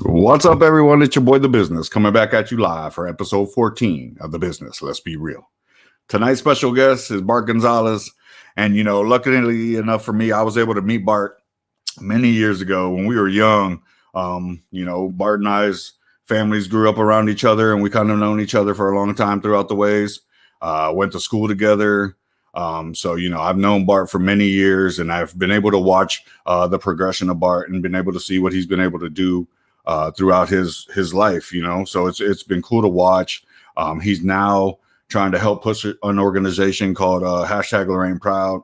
What's up, everyone? It's your boy, The Business, coming back at you live for episode 14 of The Business. Let's be real. Tonight's special guest is Bart Gonzalez. And, luckily enough for me, I was able to meet Bart many years ago when we were young. Bart and I's families grew up around each other, and we kind of known each other for a long time throughout the ways. Went to school together. I've known Bart for many years, and I've been able to watch the progression of Bart and been able to see what he's been able to do throughout his life, so it's been cool to watch. He's now trying to help push an organization called hashtag Lorain Proud,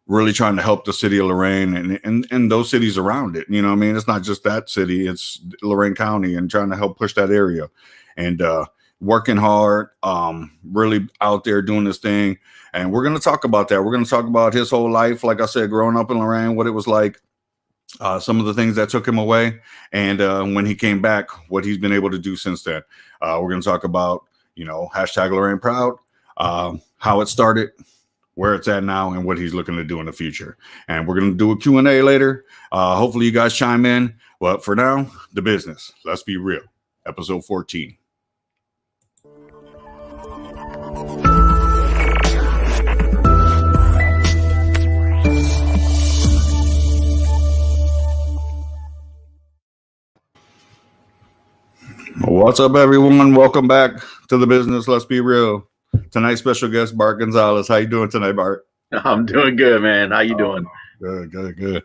really trying to help the city of Lorain and those cities around it. It's not just that city, it's Lorain County, and trying to help push that area and working hard, really out there doing this thing. And we're going to talk about that. We're going to talk about his whole life, like I said, growing up in Lorain, what it was like, some of the things that took him away, and when he came back, what he's been able to do since then. We're going to talk about, hashtag Lorain Proud, how it started, where it's at now, and what he's looking to do in the future. And we're going to do a Q&A later. Hopefully you guys chime in. But for now, The Business. Let's be real. Episode 14. What's up, everyone? Welcome back to The Business. Let's be real. Tonight's special guest, Bart Gonzalez. How you doing tonight, Bart? I'm doing good, man. How you doing? Good.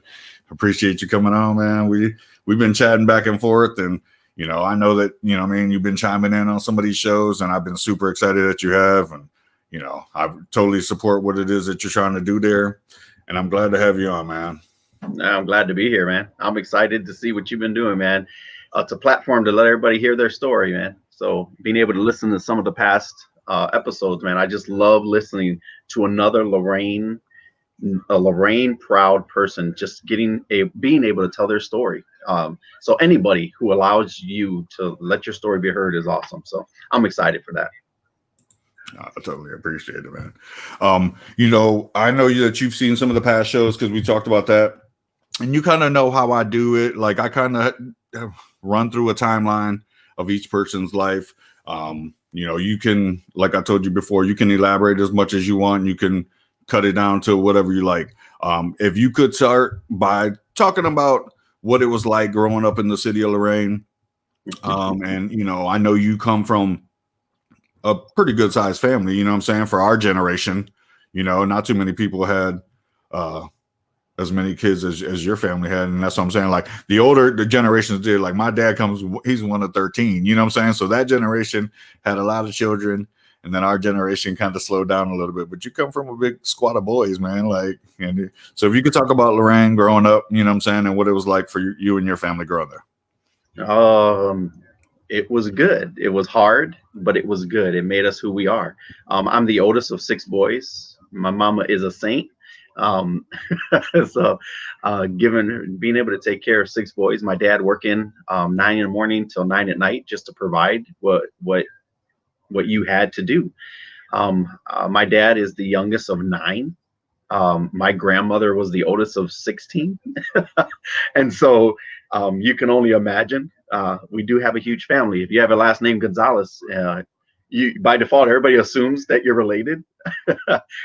Appreciate you coming on, man. We've been chatting back and forth, and I know that you've been chiming in on some of these shows, and I've been super excited that you have, and I totally support what it is that you're trying to do there, and I'm glad to have you on, man. I'm glad to be here, man. I'm excited to see what you've been doing, man. It's a platform to let everybody hear their story, man. So being able to listen to some of the past episodes, man, I just love listening to another Lorain proud person just being able to tell their story. So anybody who allows you to let your story be heard is awesome. So I'm excited for that. I totally appreciate it, man. I know that you've seen some of the past shows because we talked about that, and you kind of know how I do it. Like, I kind of run through a timeline of each person's life. You can, like I told you before, you can elaborate as much as you want. You can cut it down to whatever you like. If you could start by talking about what it was like growing up in the city of Lorain. And, I know you come from a pretty good sized family, what I'm saying, for our generation. Not too many people had as many kids as your family had, and that's what I'm saying. Like, the generations did. Like, my dad he's one of 13, what I'm saying? So that generation had a lot of children, and then our generation kind of slowed down a little bit. But you come from a big squad of boys, man. So if you could talk about Lorain growing up, what I'm saying, and what it was like for you and your family growing there. It was good. It was hard, but it was good. It made us who we are. I'm the oldest of 6 boys. My mama is a saint. So being able to take care of 6 boys, my dad working 9 in the morning till 9 at night just to provide what you had to do. My dad is the youngest of 9. My grandmother was the oldest of 16. And so you can only imagine. We do have a huge family. If you have a last name Gonzalez, you by default, everybody assumes that you're related.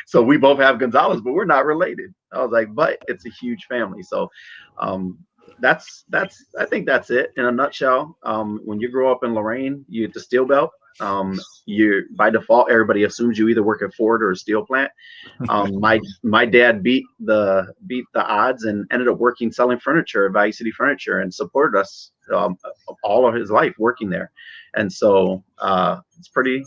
So we both have Gonzalez, but we're not related. I was like, but it's a huge family. So I think that's it in a nutshell. When you grow up in Lorain, you get the steel belt. You by default, everybody assumes you either work at Ford or a steel plant. My dad beat the odds and ended up selling furniture at Valley City Furniture, and supported us all of his life working there. And so it's pretty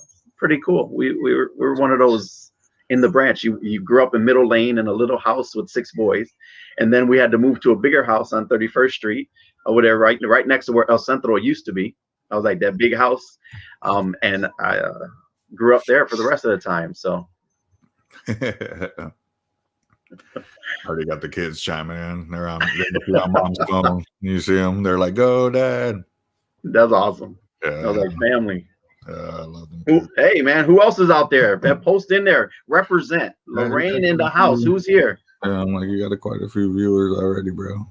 cool. We were one of those in the branch. You grew up in Middle Lane in a little house with 6 boys, and then we had to move to a bigger house on 31st Street over there, right next to where El Centro used to be. I was like, that big house, and I grew up there for the rest of the time. So already got the kids chiming in. They're on mom's phone. You see them? They're like, "Go, Dad." That's awesome. Yeah. I was like, family. I love them. Hey, man, who else is out there? Post in there. Represent Lorain in the house. Who's here? Yeah, I'm like, you got quite a few viewers already, bro.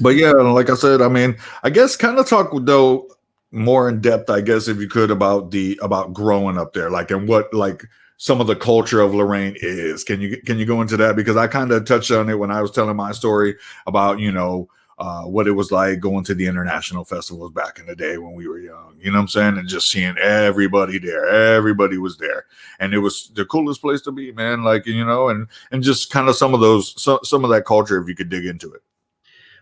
But yeah, like I said, I mean, I guess kind of talk though more in depth, I guess, if you could about growing up there, like and what like some of the culture of Lorraine is. Can you go into that? Because I kind of touched on it when I was telling my story about, what it was like going to the international festivals back in the day when we were young, you know what I'm saying? And just seeing everybody there. Everybody was there. And it was the coolest place to be, man. Like, and just kind of some of some of that culture, if you could dig into it.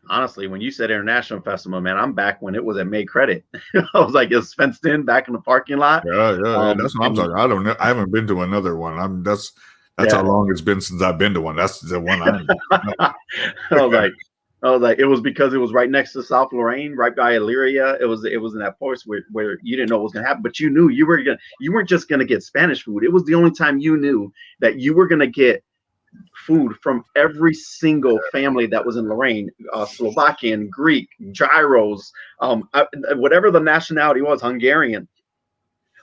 Honestly, when you said international festival, man, I'm back when it was at May Credit. I was like, it's fenced in back in the parking lot. Yeah. That's what I'm talking. I don't know. I haven't been to another one. That's how long it's been since I've been to one. That's the one I was like, it was because it was right next to South Lorraine, right by Illyria. It was in that place where you didn't know what was gonna happen, but you knew you weren't just gonna get Spanish food. It was the only time you knew that you were gonna get food from every single family that was in Lorraine, Slovakian, Greek, gyros, whatever the nationality was, Hungarian,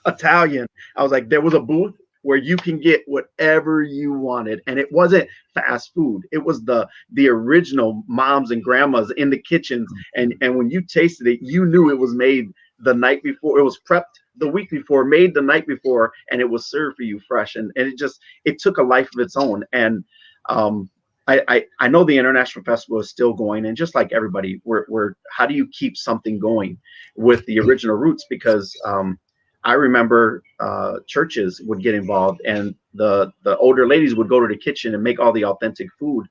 Italian. I was like, there was a booth where you can get whatever you wanted, and it wasn't fast food. It was the original moms and grandmas in the kitchens, and when you tasted it, you knew it was made the night before. It was prepped the week before, made the night before, and it was served for you fresh. And it took a life of its own. And I know the international festival is still going, and just like everybody, we're how do you keep something going with the original roots? Because I remember churches would get involved, and the older ladies would go to the kitchen and make all the authentic food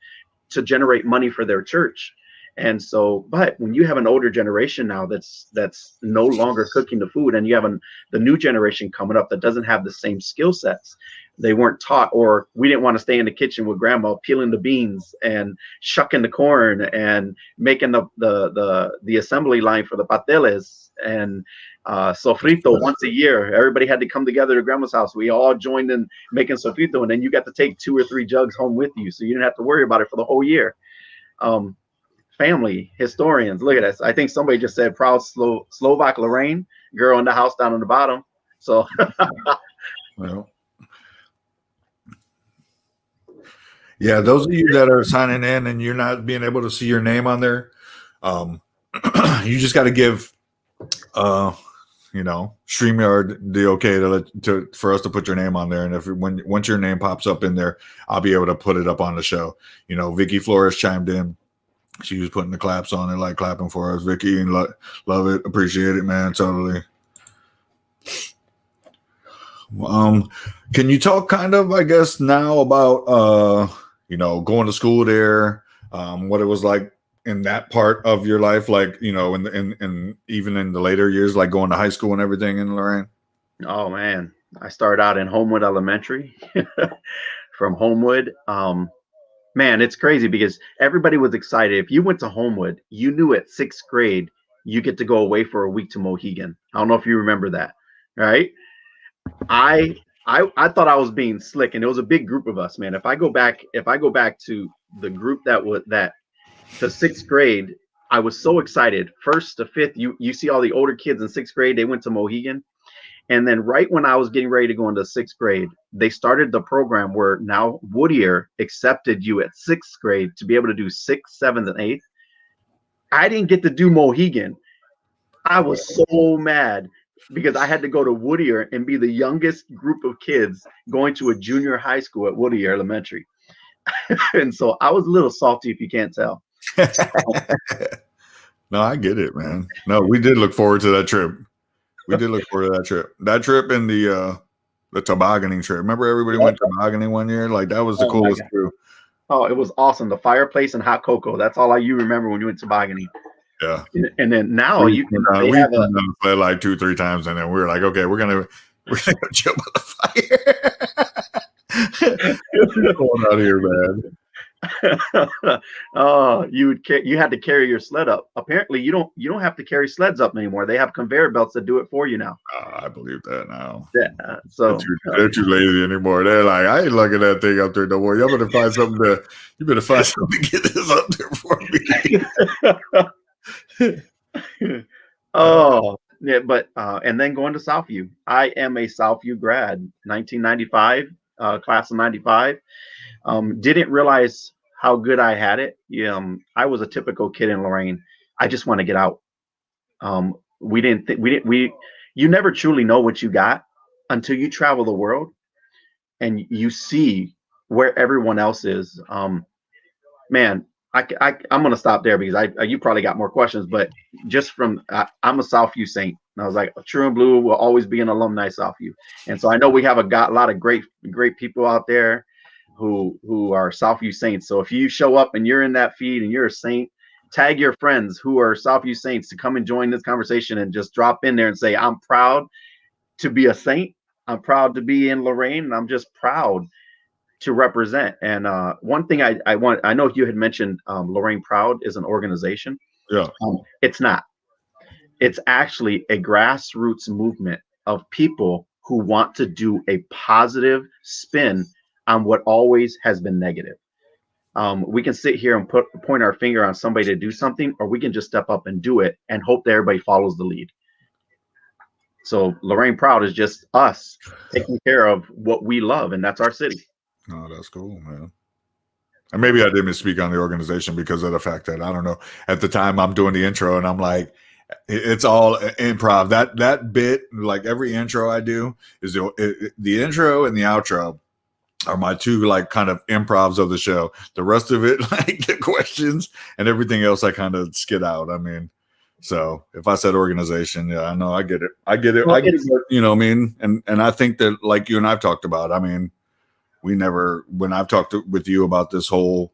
to generate money for their church. And so, but when you have an older generation now that's no longer cooking the food, and you have the new generation coming up that doesn't have the same skill sets, they weren't taught, or we didn't want to stay in the kitchen with grandma peeling the beans and shucking the corn and making the assembly line for the pateles and sofrito once a year. Everybody had to come together to grandma's house. We all joined in making sofrito, and then you got to take 2 or 3 jugs home with you, so you didn't have to worry about it for the whole year. Family historians, look at this. I think somebody just said proud Slovak Lorraine girl in the house down on the bottom. So well, yeah, those of you that are signing in and you're not being able to see your name on there, you just got to give StreamYard the okay for us to put your name on there. And once your name pops up in there, I'll be able to put it up on the show. Vicky Flores chimed in. She was putting the claps on it, like clapping for us. Vicky, and love it, appreciate it, man, totally. Can you talk kind of, I guess, now about going to school there, what it was like in that part of your life, like in even in the later years, like going to high school and everything in Lorraine? Oh man, I started out in Homewood Elementary. From Homewood, man, it's crazy because everybody was excited. If you went to Homewood, you knew at 6th grade you get to go away for a week to Mohegan. I don't know if you remember that, right? I thought I was being slick, and it was a big group of us, man. If I go back to the group that to 6th grade, I was so excited. 1st to 5th, you see all the older kids in 6th grade, they went to Mohegan. And then right when I was getting ready to go into 6th grade, they started the program where now Whittier accepted you at 6th grade to be able to do 6th, 7th, and 8th. I didn't get to do Mohegan. I was so mad because I had to go to Whittier and be the youngest group of kids going to a junior high school at Whittier Elementary. And so I was a little salty, if you can't tell. No, I get it, man. No, we did look forward to that trip. We did look forward to that trip. That trip and the tobogganing trip. Remember everybody went tobogganing one year? Like that was the coolest too. Oh, it was awesome. The fireplace and hot cocoa. That's all you remember when you went tobogganing. Yeah. And then now we play like 2-3 times, and then we were like, okay, we're gonna chill by the fire. What's going on here, man? Oh, you had to carry your sled up. Apparently, you don't have to carry sleds up anymore. They have conveyor belts that do it for you now. I believe that now. Yeah, so they're too lazy anymore. They're like, I ain't lugging that thing up there no more. You better find something to get this up there for me. Oh yeah, but and then going to Southview. I am a Southview grad, 1995. class of '95. Didn't realize how good I had it. I was a typical kid in Lorraine. I just want to get out. We didn't think we didn't we You never truly know what you got until you travel the world and you see where everyone else is. Man, I'm gonna stop there because you probably got more questions, but just from I'm a Southview Saint, and I was like, True and Blue will always be an alumni Southview, and so I know we have a lot of great people out there who are Southview Saints. So if you show up and you're in that feed and you're a Saint, tag your friends who are Southview Saints to come and join this conversation and just drop in there and say, I'm proud to be a Saint. I'm proud to be in Lorraine, and I'm just proud to represent. And one thing I know you had mentioned Lorraine Proud is an organization. Yeah. It's not. It's actually a grassroots movement of people who want to do a positive spin on what always has been negative. We can sit here and point our finger on somebody to do something, or we can just step up and do it and hope that everybody follows the lead. So Lorraine Proud is just us taking care of what we love, and that's our city. Oh, that's cool, man. And maybe I didn't speak on the organization because of the fact that I don't know. At the time, I'm doing the intro, and I'm like, it's all improv. That bit, like every intro I do, is the intro and the outro are my two like kind of improvs of the show. The rest of it, like the questions and everything else, I kind of skid out. I mean, so if I said organization, yeah, I know I get it. Well, I get it. You know what I mean? And I think that like you and I've talked about, I mean, when I've talked with you about this whole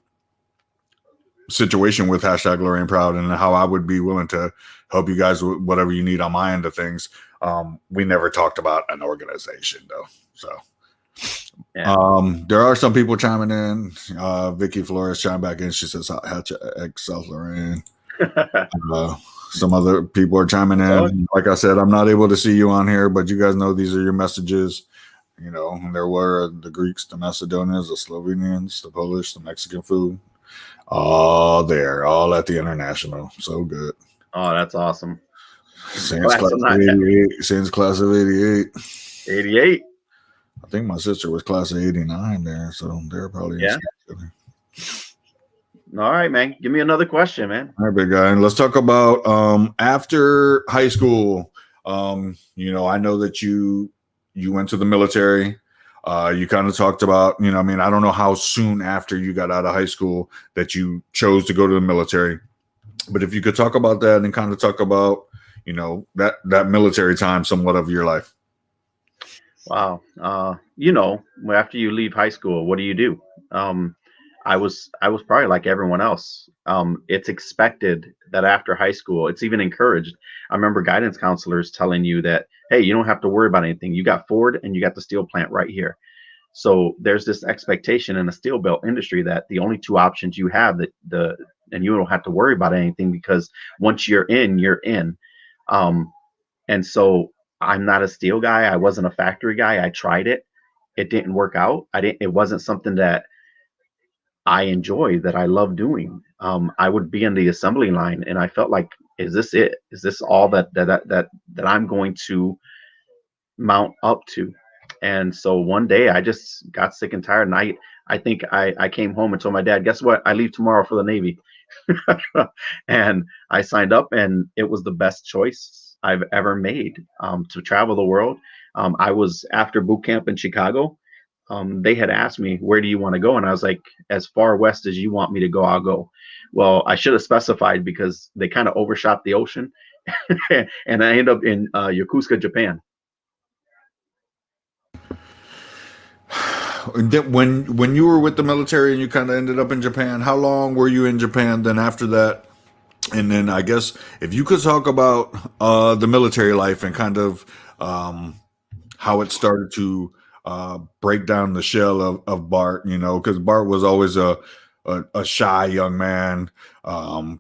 situation with hashtag Lorraine Proud and how I would be willing to help you guys with whatever you need on my end of things. We never talked about an organization though. So yeah. There are some people chiming in. Vicky Flores chimed back in. She says hashtag South Lorraine. Some other people are chiming in. Like I said, I'm not able to see you on here, but you guys know these are your messages. You know, there were the Greeks, the Macedonians, the Slovenians, the Polish, the Mexican food. All there, all at the International. So good. Oh, that's awesome. Saints class of 88. Saints class of 88. 88. I think my sister was class of 89 there, so they're probably All right, man. Give me another question, man. All right, big guy. And let's talk about after high school. You know, I know that you went to the military. You kind of talked about, you know, I mean, I don't know how soon after you got out of high school that you chose to go to the military, but if you could talk about that and kind of talk about, you know, that military time, somewhat of your life. Wow. You know, after you leave high school, what do you do? I was probably like everyone else. It's expected that after high school, it's even encouraged. I remember guidance counselors telling you that, hey, you don't have to worry about anything. You got Ford and you got the steel plant right here. So there's this expectation in the steel belt industry that the only two options you have and you don't have to worry about anything because once you're in, you're in. And so I'm not a steel guy. I wasn't a factory guy. I tried it. It didn't work out. It wasn't something that I enjoyed, that I love doing. I would be in the assembly line and I felt like, is this it? Is this all that I'm going to mount up to? And so one day I just got sick and tired. And I think I came home and told my dad, guess what? I leave tomorrow for the Navy. And I signed up, and it was the best choice I've ever made to travel the world. I was after boot camp in Chicago. They had asked me, where do you want to go? And I was like, as far west as you want me to go, I'll go. Well, I should have specified because they kind of overshot the ocean. And I ended up in Yokosuka, Japan. When you were with the military and you kind of ended up in Japan, how long were you in Japan then after that? And then I guess if you could talk about the military life and kind of how it started to break down the shell of Bart, you know, because Bart was always a shy young man,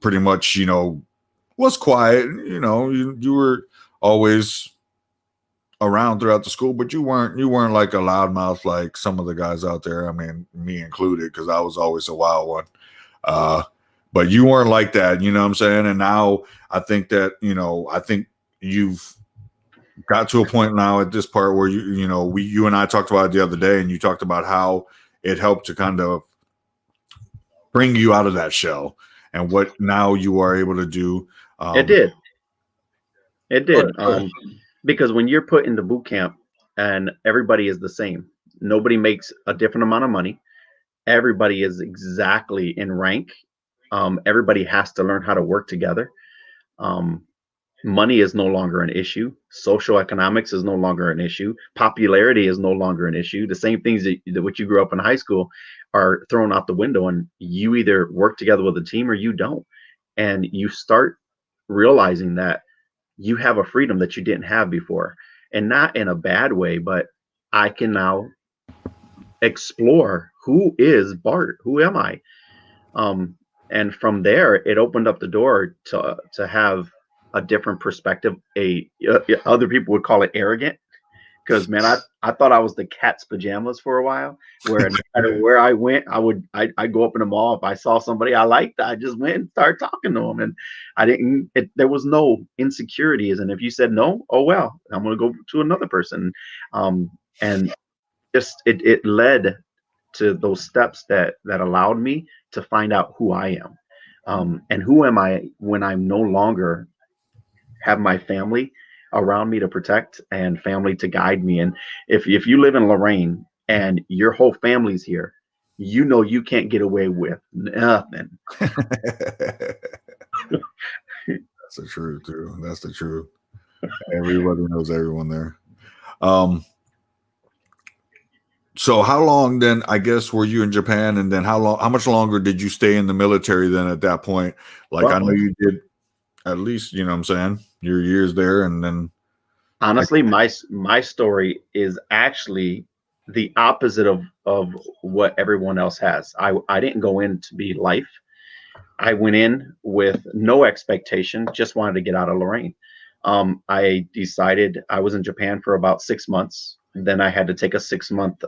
pretty much, you know, was quiet, you know, you were always around throughout the school, but you weren't like a loudmouth like some of the guys out there. I mean, me included, because I was always a wild one. But you weren't like that, you know what I'm saying? And now I think that, you know, I think you've got to a point now at this part where you and I talked about it the other day, and you talked about how it helped to kind of bring you out of that shell and what now you are able to do. It did. It Go did. ahead. Because when you're put into boot camp and everybody is the same, nobody makes a different amount of money. Everybody is exactly in rank. Everybody has to learn how to work together. Um, Money is no longer an issue. Social economics is no longer an issue. Popularity is no longer an issue. The same things that what you grew up in high school are thrown out the window, and you either work together with a team or you don't. And you start realizing that you have a freedom that you didn't have before, and not in a bad way, but I can now explore who is Bart, who am I, and from there it opened up the door to have a different perspective. Other people would call it arrogant, because man, I thought I was the cat's pajamas for a while, where no matter where I went, I go up in the mall. If I saw somebody I liked, I just went and started talking to them, and I didn't. There was no insecurities, and if you said no, oh well, I'm gonna go to another person, and just it led to those steps that allowed me to find out who I am, and who am I when I'm no longer have my family around me to protect and family to guide me. And if you live in Lorraine and your whole family's here, you know you can't get away with nothing. That's the truth, too. That's the truth. Everybody knows everyone there. Um, so how long then, I guess, were you in Japan, and then how much longer did you stay in the military then at that point? Like, I know Well, you did at least, you know what I'm saying, your years there, and then honestly, my story is actually the opposite of what everyone else has. I didn't go in to be life. I went in with no expectation, just wanted to get out of Lorraine. I decided I was in Japan for about 6 months. Then I had to take a 6 month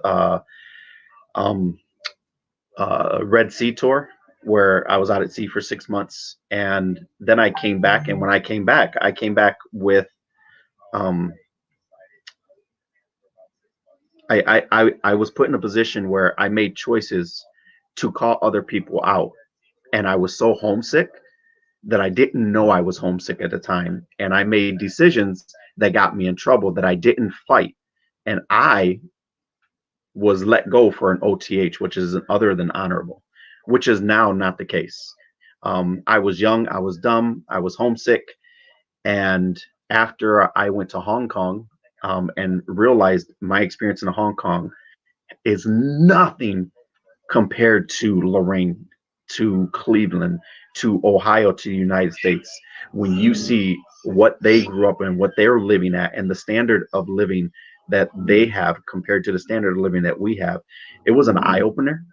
um, Red Sea tour where I was out at sea for 6 months. And then I came back. And when I came back with, um, I was put in a position where I made choices to call other people out. And I was so homesick that I didn't know I was homesick at the time. And I made decisions that got me in trouble that I didn't fight. And I was let go for an OTH, which is an other than honorable, which is now not the case. I was young, I was dumb, I was homesick. And after I went to Hong Kong, and realized my experience in Hong Kong is nothing compared to Lorraine, to Cleveland, to Ohio, to the United States. When you see what they grew up in, what they're living at, and the standard of living that they have compared to the standard of living that we have, it was an eye opener.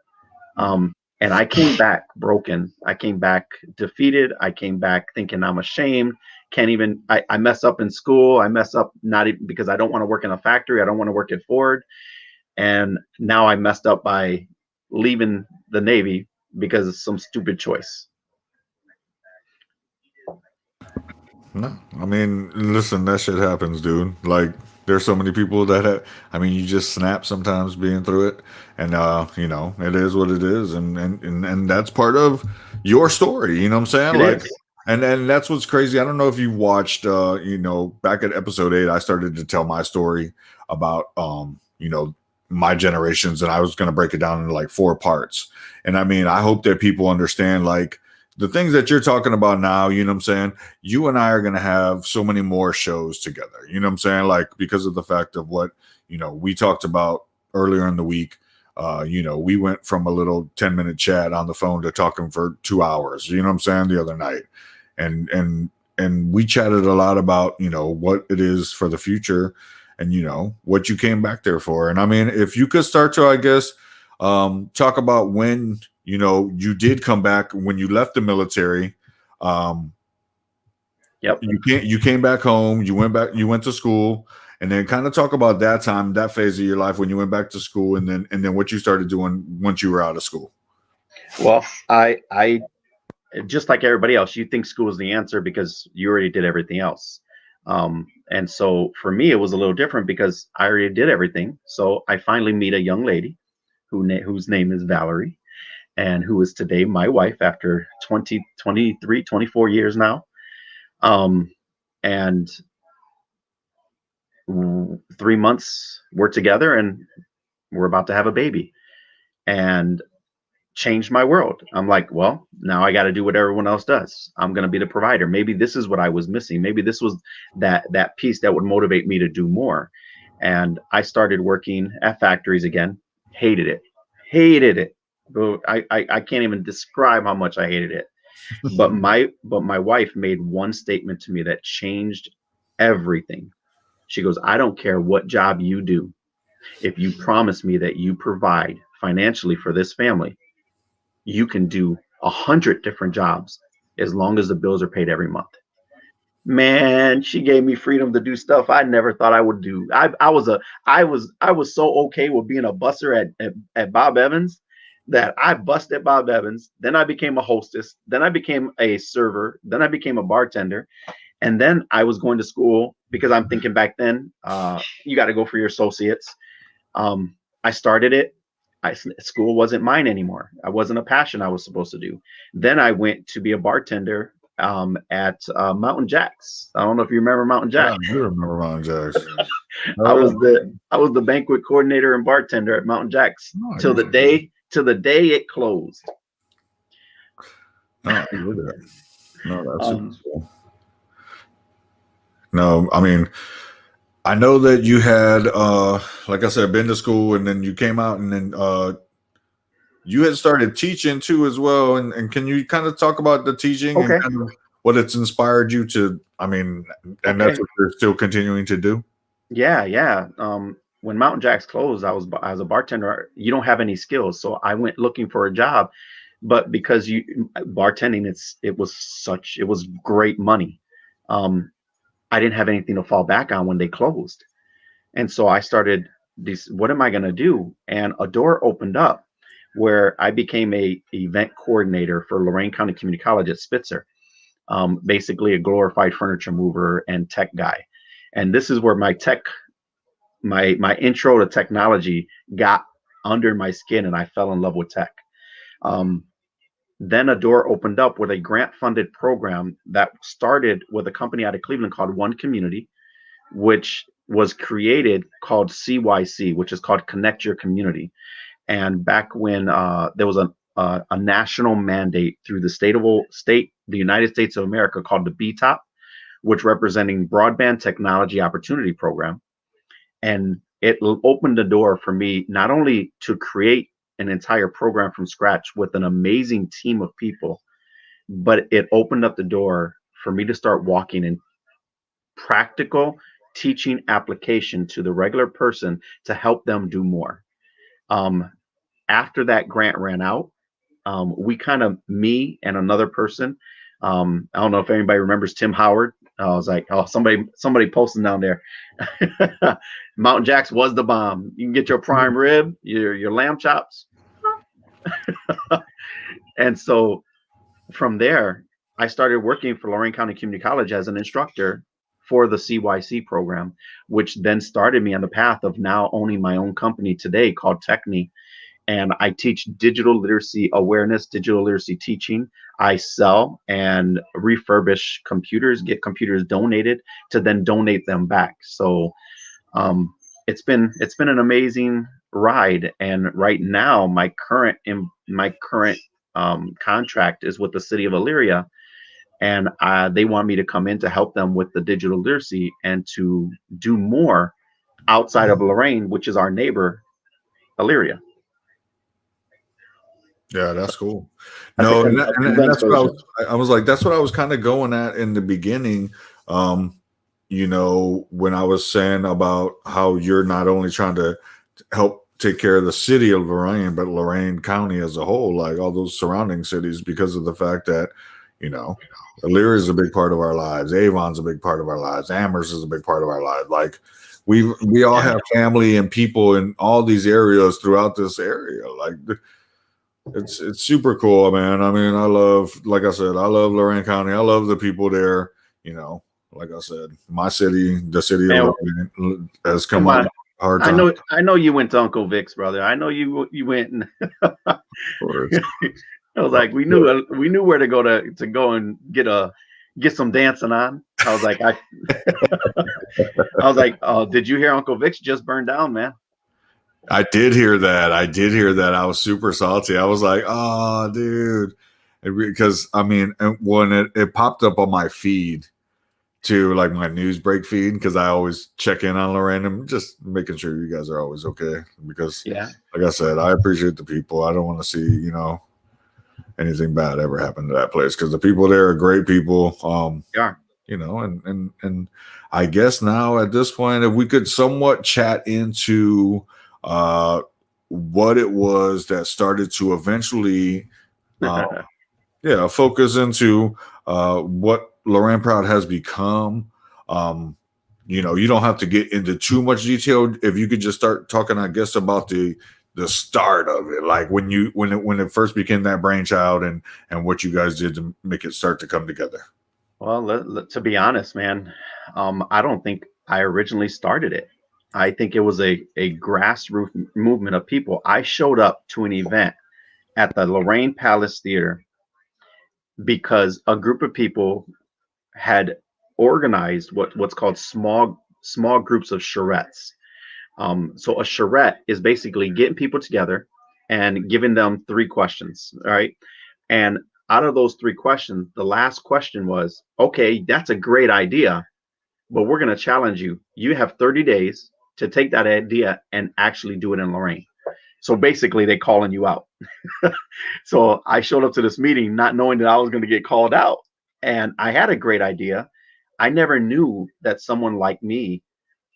And I came back broken. I came back defeated. I came back thinking I'm ashamed. Can't even, I mess up in school. I mess up not even because I don't want to work in a factory. I don't want to work at Ford. And now I messed up by leaving the Navy because of some stupid choice. no, I mean, listen, that shit happens, dude. Like, there's so many people that have, I mean, you just snap sometimes being through it, and it is what it is, and that's part of your story. You know what I'm saying? It Like, is. and that's what's crazy. I don't know if you watched, back at episode 8, I started to tell my story about, my generations, and I was going to break it down into like 4 parts. And I mean, I hope that people understand, like, the things that you're talking about now, you know what I'm saying? You and I are going to have so many more shows together. You know what I'm saying? Like, because of the fact of what, we talked about earlier in the week. We went from a little 10-minute chat on the phone to talking for 2 hours, you know what I'm saying, the other night. And we chatted a lot about, what it is for the future and, what you came back there for. And I mean, if you could start to, I guess, talk about when, you did come back when you left the military. Yep. You came back home, you went to school, and then kind of talk about that time, that phase of your life when you went back to school, and then what you started doing once you were out of school. Well, I just like everybody else, you think school is the answer because you already did everything else. And so for me, it was a little different because I already did everything. So I finally meet a young lady whose name is Valerie, and who is today my wife after 20, 23, 24 years now. Um, and 3 months we're together, and we're about to have a baby. And changed my world. I'm like, well, now I got to do what everyone else does. I'm going to be the provider. Maybe this is what I was missing. Maybe this was that piece that would motivate me to do more. And I started working at factories again. Hated it. Hated it. I can't even describe how much I hated it. But my wife made one statement to me that changed everything. She goes, I don't care what job you do. If you promise me that you provide financially for this family, you can do 100 different jobs as long as the bills are paid every month. Man, she gave me freedom to do stuff I never thought I would do. I was so okay with being a busser at Bob Evans that I busted Bob Evans. Then I became a hostess. Then I became a server. Then I became a bartender. And then I was going to school because I'm thinking back then, you got to go for your associates. I started it. School wasn't mine anymore. I wasn't a passion I was supposed to do. Then I went to be a bartender at Mountain Jacks. I don't know if you remember Mountain Yeah, I Jacks. do remember Ron Jacks. I Oh, was yeah. the banquet coordinator and bartender at Mountain Jacks till the day it closed. No, I get that. No, that's super Um, cool. No, I mean, I know that you had, like I said, been to school, and then you came out, and then you had started teaching too as well. And can you kind of talk about the teaching and okay, kind of what it's inspired you to? I mean, and that's okay, what you're still continuing to do. yeah, yeah. When Mountain Jacks closed, I was as a bartender. You don't have any skills, so I went looking for a job. But because you bartending, it was great money. Um, I didn't have anything to fall back on when they closed. And so I started this, what am I going to do? And a door opened up where I became a event coordinator for Lorain County Community College at Spitzer, basically a glorified furniture mover and tech guy. And this is where my intro to technology got under my skin, and I fell in love with tech. Um, then a door opened up with a grant funded program that started with a company out of Cleveland called One Community, which was created called CYC, which is called Connect Your Community. And back when there was a national mandate through the United States of America called the BTOP, which representing Broadband Technology Opportunity Program. And it opened the door for me not only to create an entire program from scratch with an amazing team of people, but it opened up the door for me to start walking in practical teaching application to the regular person to help them do more. Um, After that grant ran out, we kind of, me and another person, I don't know if anybody remembers Tim Howard. I was like, oh, somebody posting down there. Mountain Jacks was the bomb. You can get your prime rib, your lamb chops. And so from there, I started working for Lorain County Community College as an instructor for the CYC program, which then started me on the path of now owning my own company today called Techni. And I teach digital literacy awareness, digital literacy teaching. I sell and refurbish computers, get computers donated to then donate them back. So um, it's been an amazing ride. And right now, my current contract is with the city of Elyria, and they want me to come in to help them with the digital literacy and to do more outside of Lorraine, which is our neighbor, Elyria. Yeah, that's cool. I No, think and, and events that's what fellowship. I was like, that's what I was kind of going at in the beginning. Um, when I was saying about how you're not only trying to help take care of the city of Lorain, but Lorain County as a whole, like all those surrounding cities, because of the fact that, you know, Elyria is a big part of our lives. Avon's a big part of our lives. Amherst is a big part of our lives. Like we all Yeah. have family and people in all these areas throughout this area. Like it's super cool, man. I mean, like I said, I love Lorain County. I love the people there. You know, like I said, my city, the city of Man, Lorraine, has come come up on. hard I time. know, I know you went to Uncle Vic's, brother. I know you went, and I For was like, we knew where to go and get some dancing on. I was like, I was like, oh, did you hear Uncle Vic's just burned down, man? I did hear that. I did hear that. I was super salty. I was like, oh, dude. Because, I mean, when it popped up on my feed to like my news break feed, because I always check in on Lorraine and just making sure you guys are always okay. Because, Yeah, like I said, I appreciate the people. I don't want to see, anything bad ever happen to that place because the people there are great people. yeah. And I guess now at this point, if we could somewhat chat into what it was that started to eventually, uh, focus into what Lorraine Proud has become. You don't have to get into too much detail. If you could just start talking, I guess, about the start of it, like when it first became that brainchild and what you guys did to make it start to come together. Well, to be honest, man, I don't think I originally started it. I think it was a grassroots movement of people. I showed up to an event at the Lorraine Palace Theater because a group of people had organized what's called small groups of charrettes. So a charrette is basically getting people together and giving them three questions. All right. And out of those three questions, the last question was, okay, that's a great idea, but we're going to challenge you. You have 30 days to take that idea and actually do it in Lorraine. So basically, they calling you out. So I showed up to this meeting not knowing that I was going to get called out. And I had a great idea. I never knew that someone like me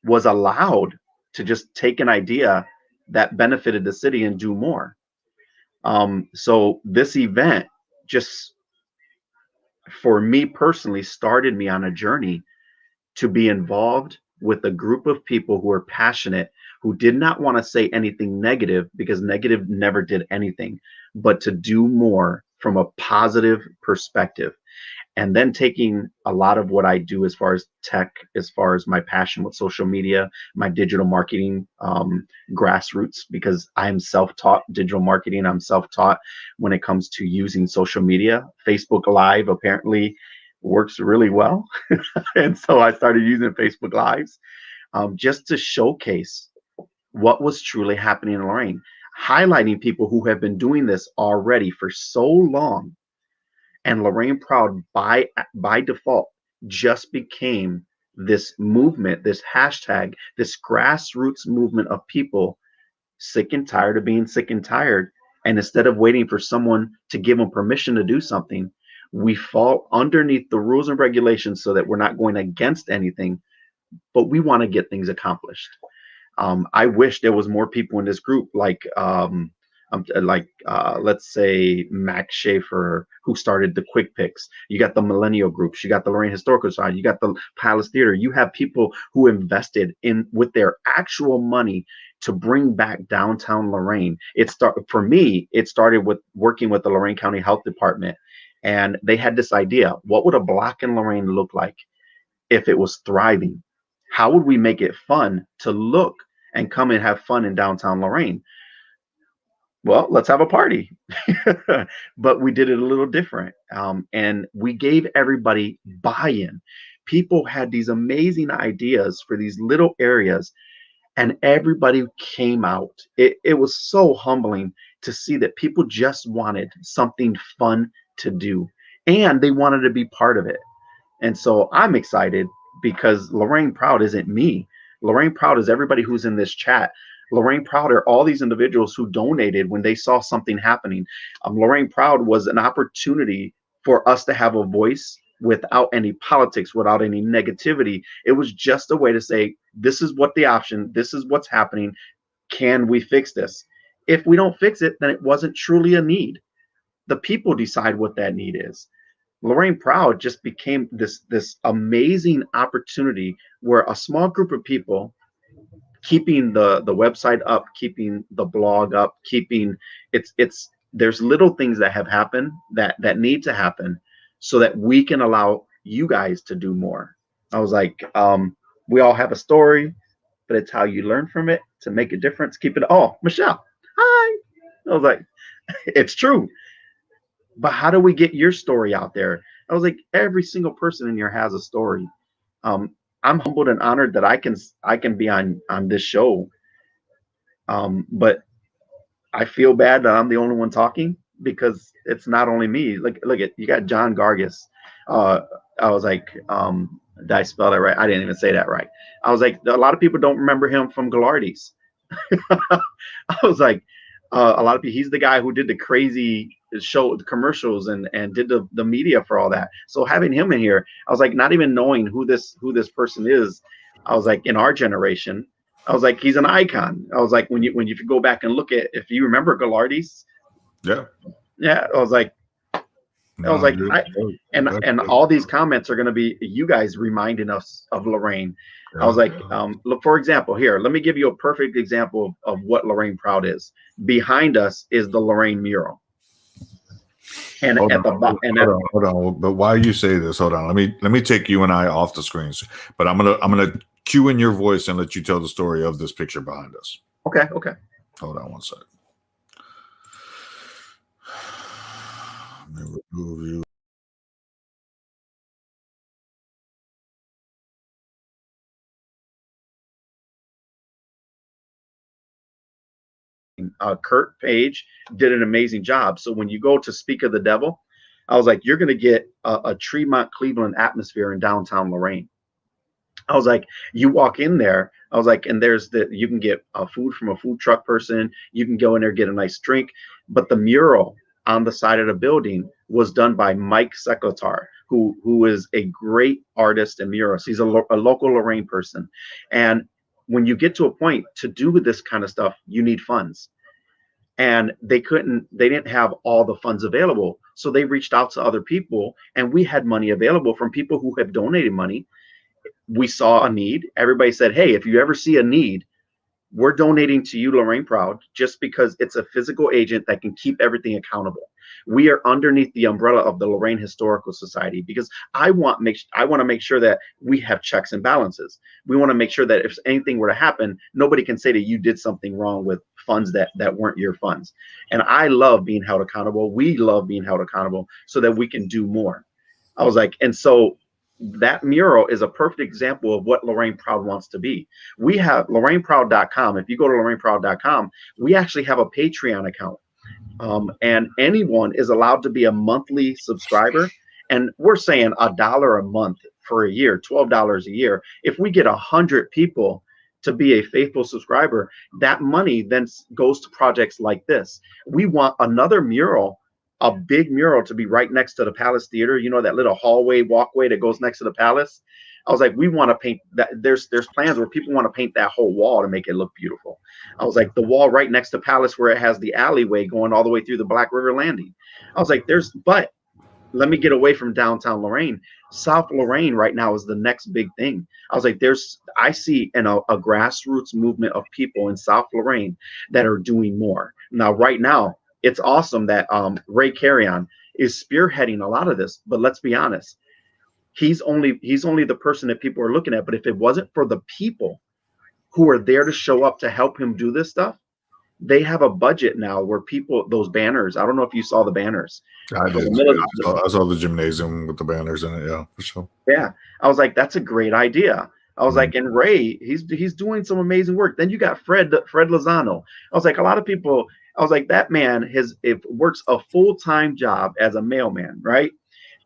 was allowed to just take an idea that benefited the city and do more. So this event just for me personally started me on a journey to be involved with a group of people who are passionate, who did not want to say anything negative because negative never did anything, but to do more from a positive perspective. And then taking a lot of what I do as far as tech, as far as my passion with social media, my digital marketing grassroots, because I'm self-taught digital marketing. I'm self-taught when it comes to using social media. Facebook Live apparently works really well. And so I started using Facebook Lives just to showcase what was truly happening in Lorraine, highlighting people who have been doing this already for so long. And Lorraine Proud by default just became this movement, this hashtag, this grassroots movement of people sick and tired of being sick and tired. And instead of waiting for someone to give them permission to do something, we fall underneath the rules and regulations so that we're not going against anything, but we want to get things accomplished. I wish there was more people in this group, let's say Max Schaefer, who started the Quick Picks. You got the Millennial groups. You got the Lorraine Historical Society. You got the Palace Theater. You have people who invested in with their actual money to bring back downtown Lorraine. For me. It started with working with the Lorraine County Health Department, and they had this idea: what would a block in Lorraine look like if it was thriving? How would we make it fun to look and come and have fun in downtown Lorraine? Well, let's have a party. But we did it a little different. And we gave everybody buy-in. People had these amazing ideas for these little areas, and everybody came out. It was so humbling to see that people just wanted something fun to do, and they wanted to be part of it. And so I'm excited because Lorraine Proud isn't me. Lorraine Proud is everybody who's in this chat. Lorraine Proud are all these individuals who donated when they saw something happening. Lorraine Proud was an opportunity for us to have a voice without any politics, without any negativity. It was just a way to say, this is what the option, this is what's happening. Can we fix this? If we don't fix it, then it wasn't truly a need. The people decide what that need is. Lorraine Proud just became this amazing opportunity where a small group of people keeping the website up, keeping the blog up, keeping it's there's little things that have happened that need to happen so that we can allow you guys to do more. I was like, we all have a story, but it's how you learn from it to make a difference. Keep it. Oh, Michelle, hi. I was like, it's true. But how do we get your story out there? I was like, every single person in here has a story. I'm humbled and honored that I can be on this show. But I feel bad that I'm the only one talking because it's not only me. Look at you got John Gargis. Uh, I was like, did I spell that right? I didn't even say that right. I was like, a lot of people don't remember him from Gallardi's. I was like, a lot of people. He's the guy who did the crazy show, the commercials, and did the media for all that. So having him in here, I was like, not even knowing who this person is. I was like, in our generation, I was like, he's an icon. I was like, when you go back and look at, if you remember Gallardi's, Yeah. yeah, I was like, and all these comments are going to be you guys reminding us of Lorraine. I was like, look, for example, here, let me give you a perfect example of what Lorraine Proud is. Behind us is the Lorraine mural. And hold at the bottom, hold on. But while you say this, hold on. Let me take you and I off the screens. But I'm gonna cue in your voice and let you tell the story of this picture behind us. Okay. Hold on one second. Let me remove you. Kurt Page did an amazing job. So when you go to Speak of the Devil, I was like, you're going to get a Tremont, Cleveland atmosphere in downtown Lorraine. I was like, you walk in there, I was like, and you can get food from a food truck person. You can go in there, get a nice drink. But the mural on the side of the building was done by Mike Secletar, who is a great artist and muralist. He's a local Lorraine person. And when you get to a point to do this kind of stuff, you need funds. And they didn't have all the funds available. So they reached out to other people, and we had money available from people who have donated money. We saw a need. Everybody said, hey, if you ever see a need, we're donating to you, Lorraine Proud, just because it's a physical agent that can keep everything accountable. We are underneath the umbrella of the Lorraine Historical Society because I want to make sure that we have checks and balances. We want to make sure that if anything were to happen, nobody can say that you did something wrong with funds that weren't your funds. And I love being held accountable. We love being held accountable so that we can do more. I was like, and so that mural is a perfect example of what Lorraine Proud wants to be. We have LorraineProud.com. If you go to LorraineProud.com, we actually have a Patreon account. And anyone is allowed to be a monthly subscriber. And we're saying $1 a month for a year, $12 a year. If we get 100 people to be a faithful subscriber, that money then goes to projects like this. We want another mural, a big mural, to be right next to the Palace Theater. You know, that little walkway that goes next to the Palace. I was like, we want to paint that. There's plans where people want to paint that whole wall to make it look beautiful. I was like, the wall right next to Palace where it has the alleyway going all the way through the Black River Landing. I was like, but let me get away from downtown Lorraine. South Lorraine right now is the next big thing. I was like, I see a grassroots movement of people in South Lorraine that are doing more. Now, right now, it's awesome that Ray Carrion is spearheading a lot of this, but let's be honest. He's only the person that people are looking at. But if it wasn't for the people who are there to show up to help him do this stuff, they have a budget now where those banners. I don't know if you saw the banners. I did. I saw the gymnasium with the banners in it. Yeah, for sure. Yeah, I was like, that's a great idea. I was like, and Ray, he's doing some amazing work. Then you got Fred Lozano. I was like, a lot of people. I was like, that man works a full-time job as a mailman, right?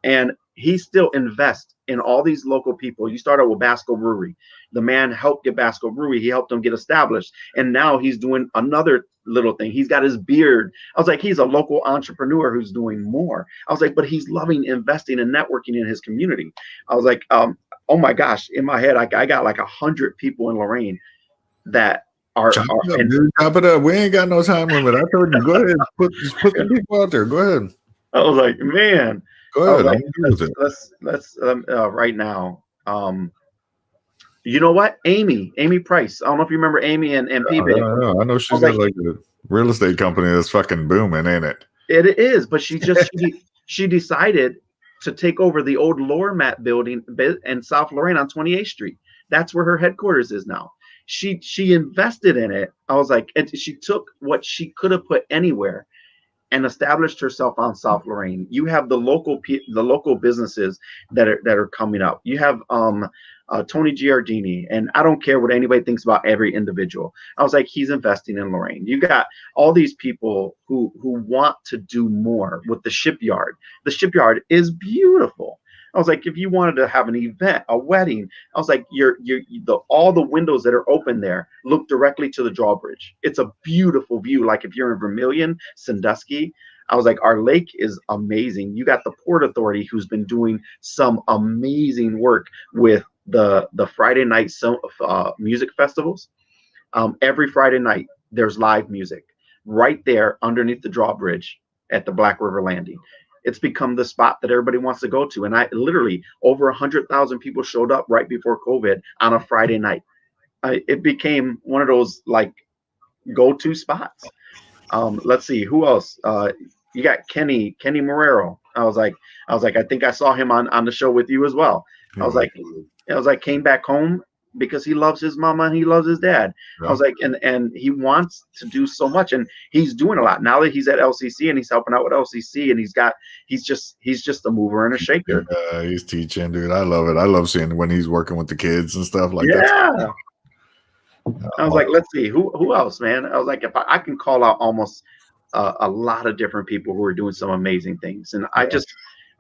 And he still invests in all these local people. You start out with Basco Brewery. The man helped get Basco Brewery. He helped them get established. And now he's doing another little thing. He's got his beard. I was like, he's a local entrepreneur who's doing more. I was like, but he's loving investing and networking in his community. I was like, oh my gosh, in my head, I got like 100 people in Lorraine that are top it up. We ain't got no time limit. I told you, go ahead. Just put some people out there. Go ahead. I was like, man. Go ahead. Let's right now. You know what? Amy Price. I don't know if you remember Amy and PB. I know she's got like a real estate company that's fucking booming, ain't it? It is, but she decided to take over the old Lower Mat building in South Lorraine on 28th Street. That's where her headquarters is now. She invested in it. I was like, and she took what she could have put anywhere and established herself on South Lorraine. You have the local businesses that are coming up. You have Tony Giardini, and I don't care what anybody thinks about every individual. I was like, he's investing in Lorraine. You got all these people who want to do more with the shipyard. The shipyard is beautiful. I was like, if you wanted to have an event, a wedding, I was like, all the windows that are open there look directly to the drawbridge. It's a beautiful view. Like if you're in Vermilion, Sandusky, I was like, our lake is amazing. You got the Port Authority who's been doing some amazing work with the Friday night music festivals. Every Friday night, there's live music right there underneath the drawbridge at the Black River Landing. It's become the spot that everybody wants to go to. And I literally over 100,000 people showed up right before COVID on a Friday night. It became one of those like go-to spots. Let's see who else. You got Kenny Morero. I was like, I think I saw him on the show with you as well. I was like, came back home because he loves his mama and he loves his dad. Yeah. I was like, and he wants to do so much, and he's doing a lot now that he's at LCC and he's helping out with LCC, and he's just a mover and a shaker. He's teaching, dude. I love it. I love seeing when he's working with the kids and stuff like that. Yeah. I was like, let's see who else, man. I was like, if I can call out almost a lot of different people who are doing some amazing things, and I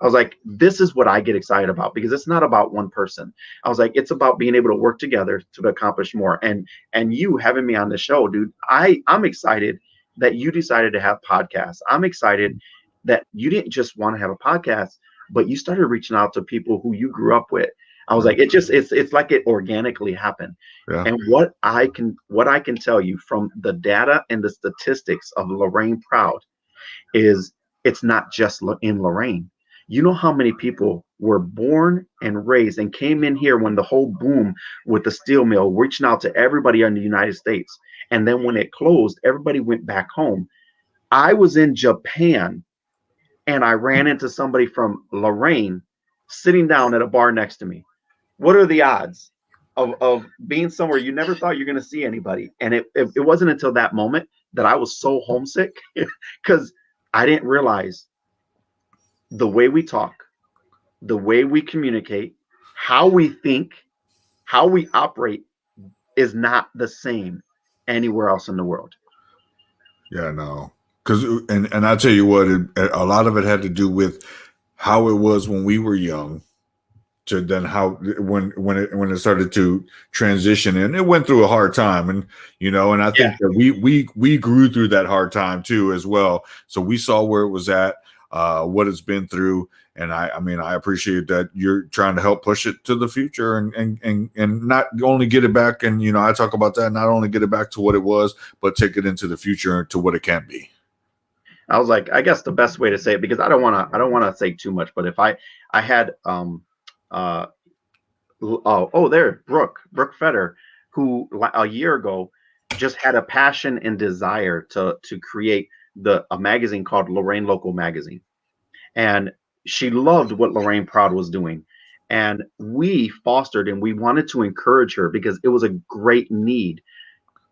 was like, this is what I get excited about, because it's not about one person. I was like, it's about being able to work together to accomplish more. And you having me on the show, dude, I'm excited that you decided to have podcasts. I'm excited that you didn't just want to have a podcast, but you started reaching out to people who you grew up with. I was like, it's like it organically happened. Yeah. And what I can tell you from the data and the statistics of Lorraine Proud is it's not just in Lorraine. You know how many people were born and raised and came in here when the whole boom with the steel mill, reaching out to everybody in the United States. And then when it closed, everybody went back home. I was in Japan and I ran into somebody from Lorraine sitting down at a bar next to me. What are the odds of being somewhere you never thought you're going to see anybody? And it wasn't until that moment that I was so homesick because I didn't realize the way we talk, the way we communicate, how we think, how we operate is not the same anywhere else in the world. Yeah, no. Because and I'll tell you what, a lot of it had to do with how it was when we were young to then how when it started to transition, and it went through a hard time, and and I think that we grew through that hard time too as well. So we saw where it was at, what it's been through, and I appreciate that you're trying to help push it to the future and not only get it back, and I talk about that, not only get it back to what it was, but take it into the future to what it can be. I was like, I guess the best way to say it, because I don't want to say too much, but if I had Brooke Fetter, who a year ago just had a passion and desire to create a magazine called Lorraine Local Magazine. And she loved what Lorraine Proud was doing. And we fostered and we wanted to encourage her because it was a great need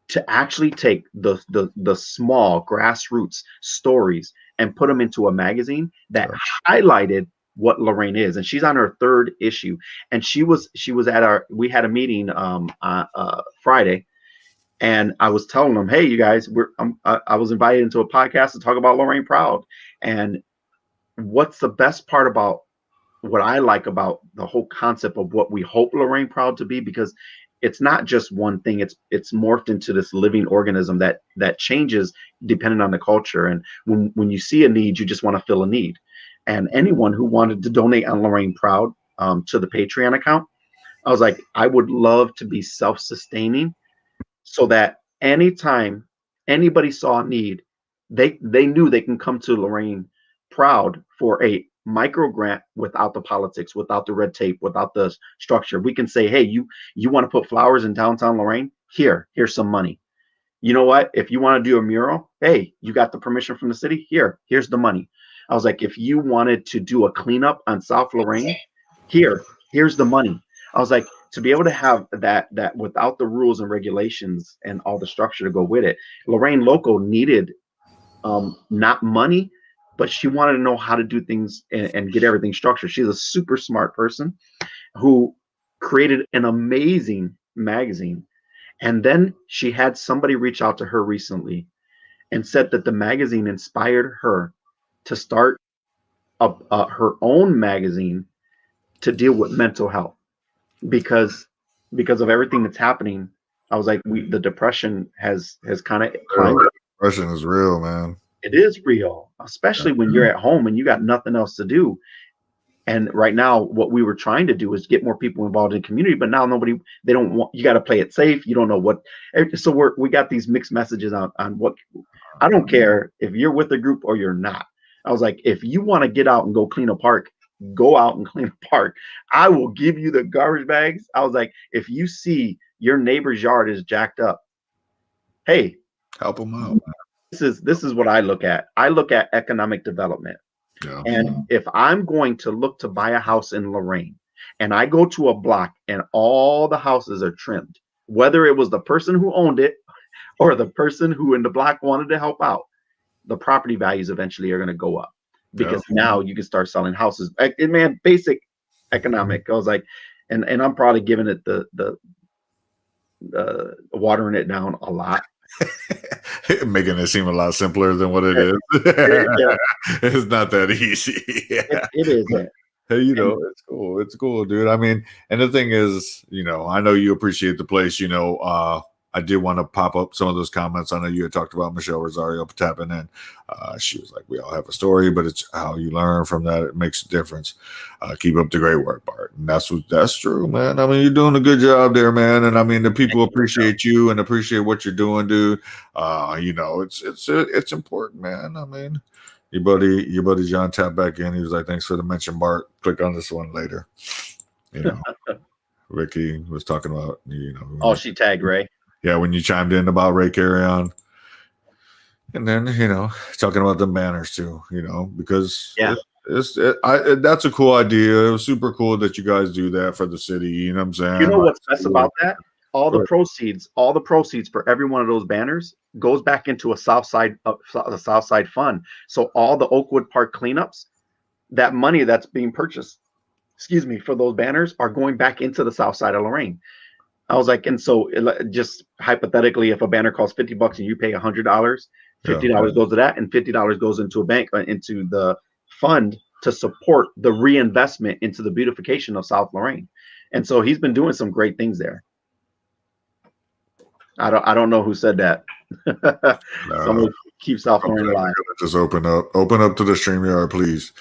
to actually take the small grassroots stories and put them into a magazine that highlighted what Lorraine is. And she's on her third issue. And she was at we had a meeting Friday. And I was telling them, hey, you guys, I was invited into a podcast to talk about Lorraine Proud. And what's the best part about what I like about the whole concept of what we hope Lorraine Proud to be, because it's not just one thing. It's morphed into this living organism that changes depending on the culture. And when you see a need, you just want to fill a need. And anyone who wanted to donate on Lorraine Proud to the Patreon account, I was like, I would love to be self-sustaining, so that anytime anybody saw a need, they knew they can come to Lorraine Proud for a micro grant without the politics, without the red tape, without the structure. We can say, hey, you want to put flowers in downtown Lorraine? Here's some money. You know what? If you want to do a mural, hey, you got the permission from the city? Here's the money. I was like, if you wanted to do a cleanup on South Lorraine, here's the money. I was like, to be able to have that without the rules and regulations and all the structure to go with it, Lorraine Local needed not money, but she wanted to know how to do things and get everything structured. She's a super smart person who created an amazing magazine. And then she had somebody reach out to her recently and said that the magazine inspired her to start her own magazine to deal with mental health because of everything that's happening. I was like, the depression has kind of climbed. Depression is real, man. It is real, especially when you're at home and you got nothing else to do. And right now, what we were trying to do is get more people involved in community, but now they don't want, you got to play it safe. You don't know what, so we got these mixed messages on what, I don't care if you're with a group or you're not. I was like, if you want to get out and go clean a park, go out and clean a park. I will give you the garbage bags. I was like, if you see your neighbor's yard is jacked up, hey, help them out. This is what I look at. I look at economic development. Yeah. And if I'm going to look to buy a house in Lorraine and I go to a block and all the houses are trimmed, whether it was the person who owned it or the person who in the block wanted to help out, the property values eventually are going to go up because now you can start selling houses. Man, basic economic. I was like, and I'm probably giving it the watering it down a lot. Making it seem a lot simpler than what it is. Yeah. It's not that easy. Yeah. It isn't. Hey, it's cool. It's cool, dude. I mean, and the thing is, I know you appreciate the place. I did want to pop up some of those comments. I know you had talked about Michelle Rosario tapping in. She was like, we all have a story, but it's how you learn from that. It makes a difference. Keep up the great work, Bart. And that's true, man. I mean, you're doing a good job there, man. And I mean, the people appreciate you and appreciate what you're doing, dude. It's important, man. I mean, your buddy John tapped back in. He was like, thanks for the mention, Bart. Click on this one later. Ricky was talking about, Oh, she tagged Ray. Yeah, when you chimed in about Ray Carry-On. And then, talking about the banners too, because that's a cool idea. It was super cool that you guys do that for the city. You know what I'm saying? You know what's best about that? All the proceeds for every one of those banners goes back into a South Side fund. So all the Oakwood Park cleanups, that money that's being purchased, for those banners are going back into the South Side of Lorraine. I was like, and so just hypothetically, if a banner costs $50 and you pay $100, $50 goes to that, and $50 goes into a bank, into the fund to support the reinvestment into the beautification of South Lorraine. And so he's been doing some great things there. I don't know who said that. Someone keep South Lorraine alive. Just open up to the StreamYard, please,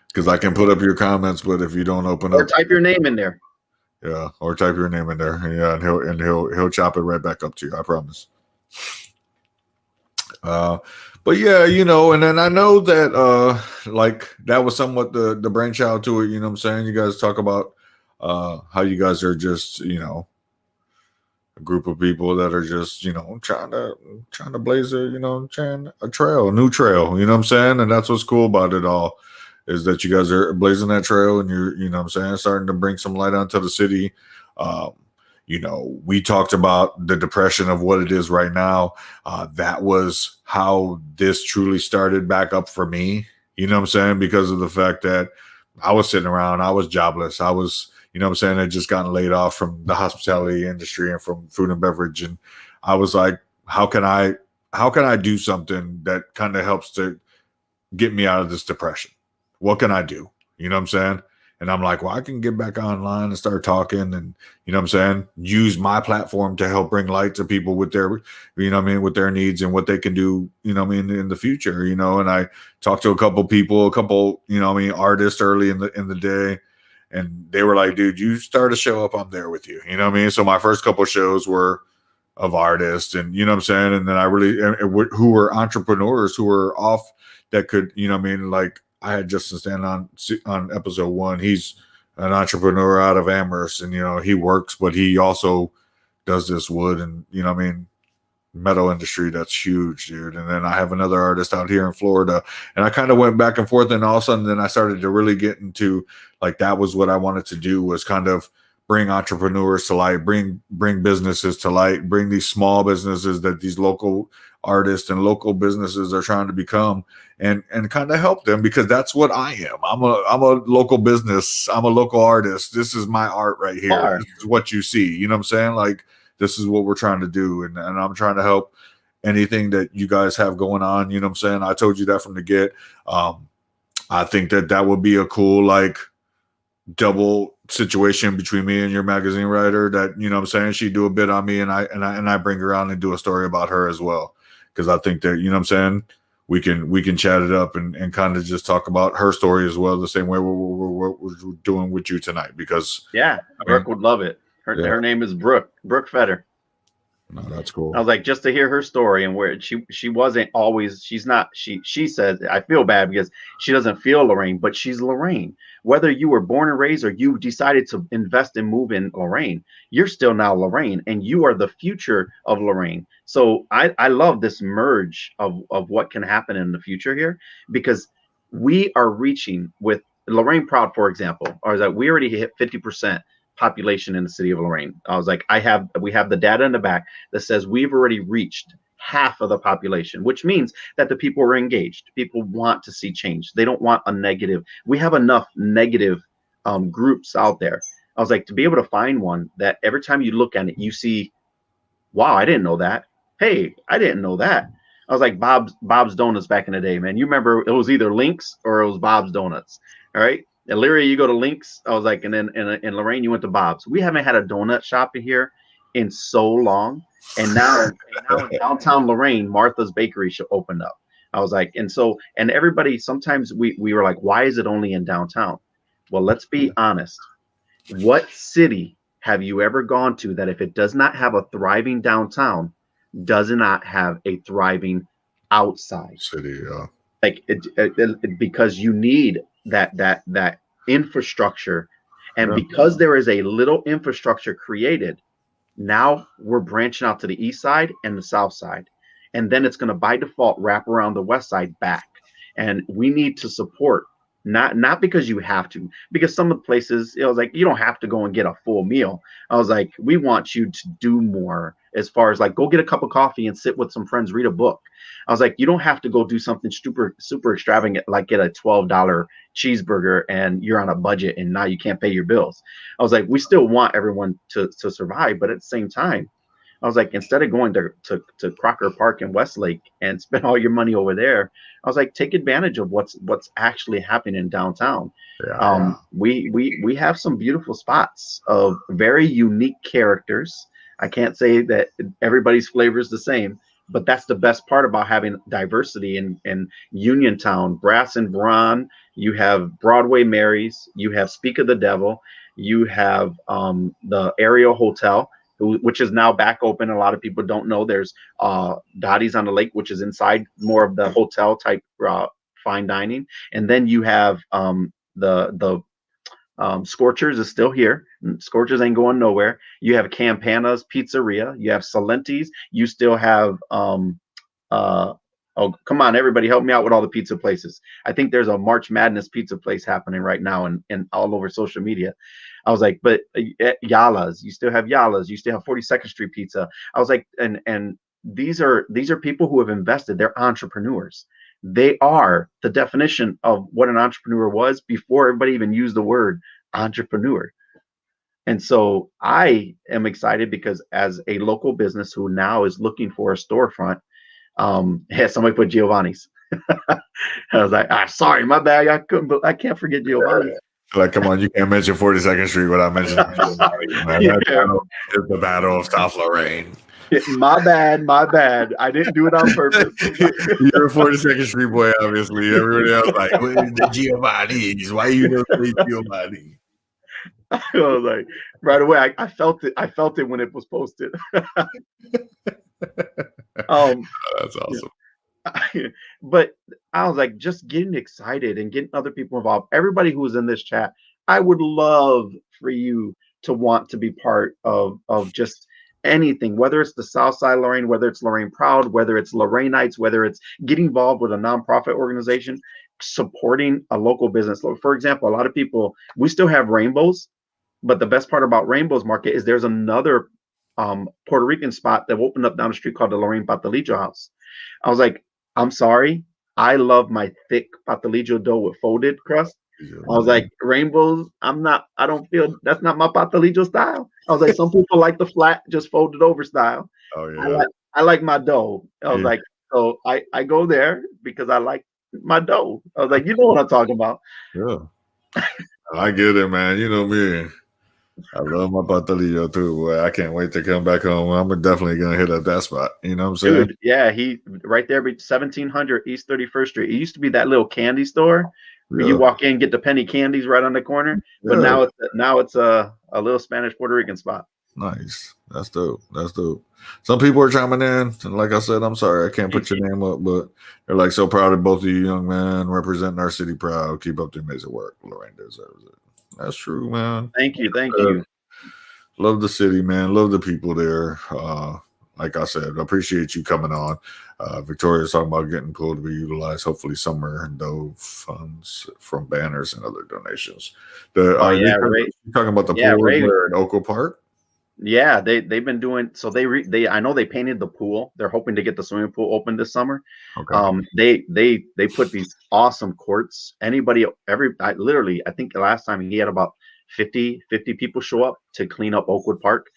because I can put up your comments, but if you don't open up, or type your name in there. Yeah, or type your name in there. Yeah, and he'll chop it right back up to you. I promise. But yeah, and then I know that like that was somewhat the branch out to it. You know what I'm saying? You guys talk about how you guys are just a group of people that are just trying to blaze a new trail. You know what I'm saying? And that's what's cool about it all. Is that you guys are blazing that trail and you're, what I'm saying, starting to bring some light onto the city. We talked about the depression of what it is right now. That was how this truly started back up for me. You know what I'm saying? Because of the fact that I was sitting around, I was jobless. I was, I'd just gotten laid off from the hospitality industry and from food and beverage. And I was like, how can I do something that kind of helps to get me out of this depression? What can I do? You know what I'm saying? And I'm like, well, I can get back online and start talking and, use my platform to help bring light to people with their, with their needs and what they can do, in the future, and I talked to a couple people, artists early in the day, and they were like, dude, you start a show up, I'm there with you. You know what I mean? So my first couple shows were of artists and, and then I really, who were entrepreneurs who were off that could, like, I had Justin Stan on episode 1. He's an entrepreneur out of Amherst, and he works, but he also does this wood, and metal industry that's huge, dude. And then I have another artist out here in Florida, and I kind of went back and forth, and all of a sudden then I started to really get into, like, that was what I wanted to do, was kind of bring entrepreneurs to light, bring businesses to light, bring these small businesses that these local artists and local businesses are trying to become, and kind of help them, because that's what I am. I'm a local business. I'm a local artist. This is my art right here. This is what you see. You know what I'm saying? Like, this is what we're trying to do. And I'm trying to help anything that you guys have going on. You know what I'm saying? I told you that from the get. I think that would be a cool, like, double situation between me and your magazine writer, that, you know what I'm saying, she do a bit on me, and I bring her on and do a story about her as well. Because I think that, you know what I'm saying, we can chat it up and kind of just talk about her story as well, the same way we're doing with you tonight. Because Brooke would love it. Her name is Brooke Fetter. No, that's cool. I was like, just to hear her story, and where she wasn't always, she says, I feel bad because she doesn't feel Lorraine, but she's Lorraine. Whether you were born and raised or you decided to invest and move in Lorraine, you're still now Lorraine, and you are the future of Lorraine. So I love this merge of what can happen in the future here, because we are reaching with Lorraine Proud, for example, or that we already hit 50% population in the city of Lorraine. I was like, we have the data in the back that says we've already reached half of the population, which means that the people are engaged. People want to see change. They don't want a negative. We have enough negative groups out there. I was like, to be able to find one that every time you look at it, you see, wow, I didn't know that. Hey, I didn't know that. I was like, Bob's Donuts back in the day, man. You remember it was either Link's or it was Bob's Donuts. All right. Illyria, you go to Link's. I was like, and then in Lorraine, you went to Bob's. We haven't had a donut shop in here in so long. And now in downtown Lorraine, Martha's Bakery should open up. I was like, and everybody, sometimes we were like, why is it only in downtown? Well, let's be honest. What city have you ever gone to that if it does not have a thriving downtown, does not have a thriving outside city? Like because you need that infrastructure, and because there is a little infrastructure created, now we're branching out to the east side and the south side, and then it's going to by default wrap around the west side back. And we need to support, not because you have to, because some of the places, it was like, you don't have to go and get a full meal. I was like, we want you to do more, as far as like, go get a cup of coffee and sit with some friends, read a book. I was like, you don't have to go do something super extravagant, like get a $12 cheeseburger and you're on a budget and now you can't pay your bills. I was like, we still want everyone to survive, but at the same time, I was like, instead of going to Crocker Park in Westlake and spend all your money over there, I was like, take advantage of what's actually happening in downtown. We have some beautiful spots of very unique characters. I can't say that everybody's flavor is the same, but that's the best part about having diversity in Uniontown. Brass and Brawn, you have Broadway Mary's, you have Speak of the Devil, you have the Ariel Hotel, which is now back open. A lot of people don't know. There's Dottie's on the Lake, which is inside more of the hotel type fine dining. And then you have the Scorchers is still here. Scorchers ain't going nowhere. You have Campana's Pizzeria. You have Salenti's. You still have oh, come on, everybody, help me out with all the pizza places. I think there's a March Madness pizza place happening right now and all over social media. I was like, but Yala's, you still have Yala's, you still have 42nd Street Pizza. I was like, and these are people who have invested. They're entrepreneurs. They are the definition of what an entrepreneur was before everybody even used the word entrepreneur. And so I am excited because as a local business who now is looking for a storefront, somebody put Giovanni's. I was like, sorry, my bad. I can't forget Giovanni's. Like, come on, you can't mention 42nd Street without mentioning Giovanni's, man. It's the battle of South Lorraine. My bad. I didn't do it on purpose. You're a 42nd Street boy, obviously. Everybody else like, where's the Giovanni's? Why you don't say Giovanni? I was like, right away, I felt it. I felt it when it was posted. That's awesome. But I was like, just getting excited and getting other people involved. Everybody who was in this chat, I would love for you to want to be part of just anything, whether it's the South Side Lorraine, whether it's Lorraine Proud, whether it's Lorraineites, whether it's getting involved with a nonprofit organization, supporting a local business. For example, a lot of people, we still have Rainbows, but the best part about Rainbows Market is there's another Puerto Rican spot that opened up down the street called the Lorraine Pastelillo House. I was like, I'm sorry, I love my thick pastelillo dough with folded crust. I was like, Rainbows, I don't feel, that's not my pastelillo style. I was like, some people like the flat, just folded over style. Oh yeah. I like my dough. I was Yeah. like, so I go there because I like my dough. I was like, you know what I'm talking about. Yeah. I get it, man. You know me. I love my pastelillo too. Boy. I can't wait to come back home. I'm definitely gonna hit up that spot. You know what I'm saying? Dude, yeah, he right there, 1700 East 31st Street. It used to be that little candy store where you walk in, get the penny candies right on the corner. But now it's a little Spanish Puerto Rican spot. Nice. That's dope. That's dope. Some people are chiming in, and like I said, I'm sorry I can't put your name up, but they're like so proud of both of you young men representing our city proud. Keep up the amazing work. Lorraine deserves it. That's true, man. Thank you. Love the city, man. Love the people there. Like I said, appreciate you coming on. Victoria's talking about getting pool to be utilized, hopefully somewhere in those funds from banners and other donations. You're talking about the pool there in Oakwood Park? Yeah, they've been doing so. I know they painted the pool. They're hoping to get the swimming pool open this summer. Okay. They put these awesome courts. I think the last time he had about 50 people show up to clean up Oakwood Park.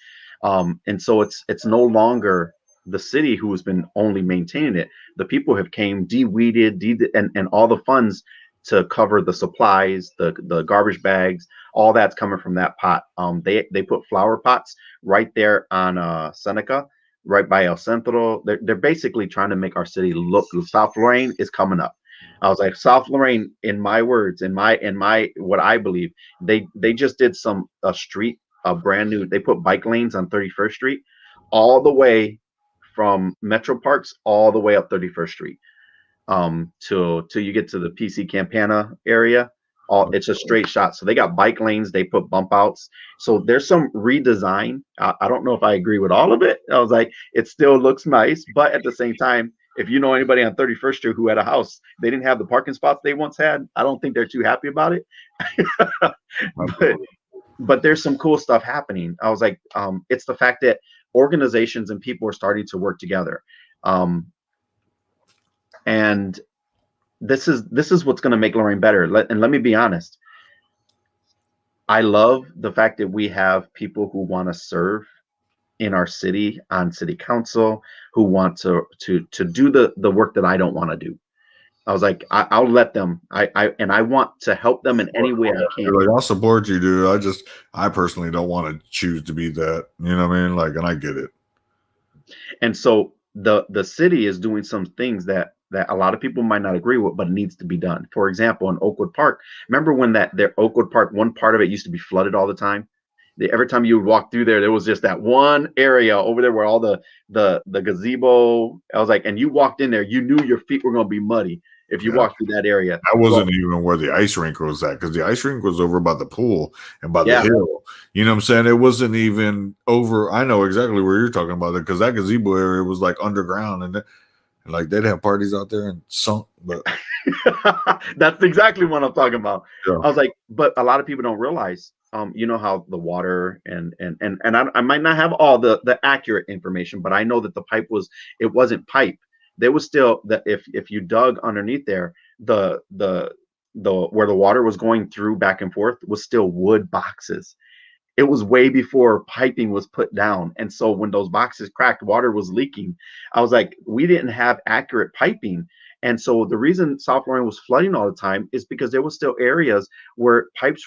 And so it's no longer the city who has been only maintaining it. The people have came, de-weeded, and all the funds to cover the supplies, the garbage bags, all that's coming from that pot. They put flower pots right there on Seneca, right by El Centro. They're basically trying to make our city look. South Lorraine is coming up. I was like, South Lorraine, in my words, in my what I believe, they just did a street, a brand new. They put bike lanes on 31st Street, all the way from Metro Parks all the way up 31st Street, till you get to the PC Campana area. It's a straight shot. So they got bike lanes. They put bump outs. So there's some redesign. I don't know if I agree with all of it. I was like, it still looks nice, but at the same time, if you know anybody on 31st Street who had a house, they didn't have the parking spots they once had. I don't think they're too happy about it. but there's some cool stuff happening. I was like, it's the fact that organizations and people are starting to work together. And this is what's going to make Lorraine better. And let me be honest. I love the fact that we have people who want to serve in our city on city council, who want to do the work that I don't want to do. I was like, I'll let them. I want to help them in any way I can. Like, I'll support you, dude. I personally don't want to choose to be that. You know what I mean? Like, and I get it. And so the city is doing some things that a lot of people might not agree with, but it needs to be done. For example, in Oakwood Park, remember when their Oakwood Park, one part of it used to be flooded all the time? Every time you would walk through there was just that one area over there where all the gazebo. I was like, and you walked in there, you knew your feet were going to be muddy if you walked through that area. That wasn't even where the ice rink was at, because the ice rink was over by the pool and by the hill. You know what I'm saying? It wasn't even over. I know exactly where you're talking about it, because that gazebo area was like underground, and like they'd have parties out there and sunk. But that's exactly what I'm talking about. Yeah. I was like, but a lot of people don't realize. You know how the water and I might not have all the accurate information, but I know that the pipe wasn't pipe. There was still that if you dug underneath there, the where the water was going through back and forth was still wood boxes. It was way before piping was put down. And so when those boxes cracked, water was leaking. I was like, we didn't have accurate piping. And so the reason South Lorraine was flooding all the time is because there was still areas where pipes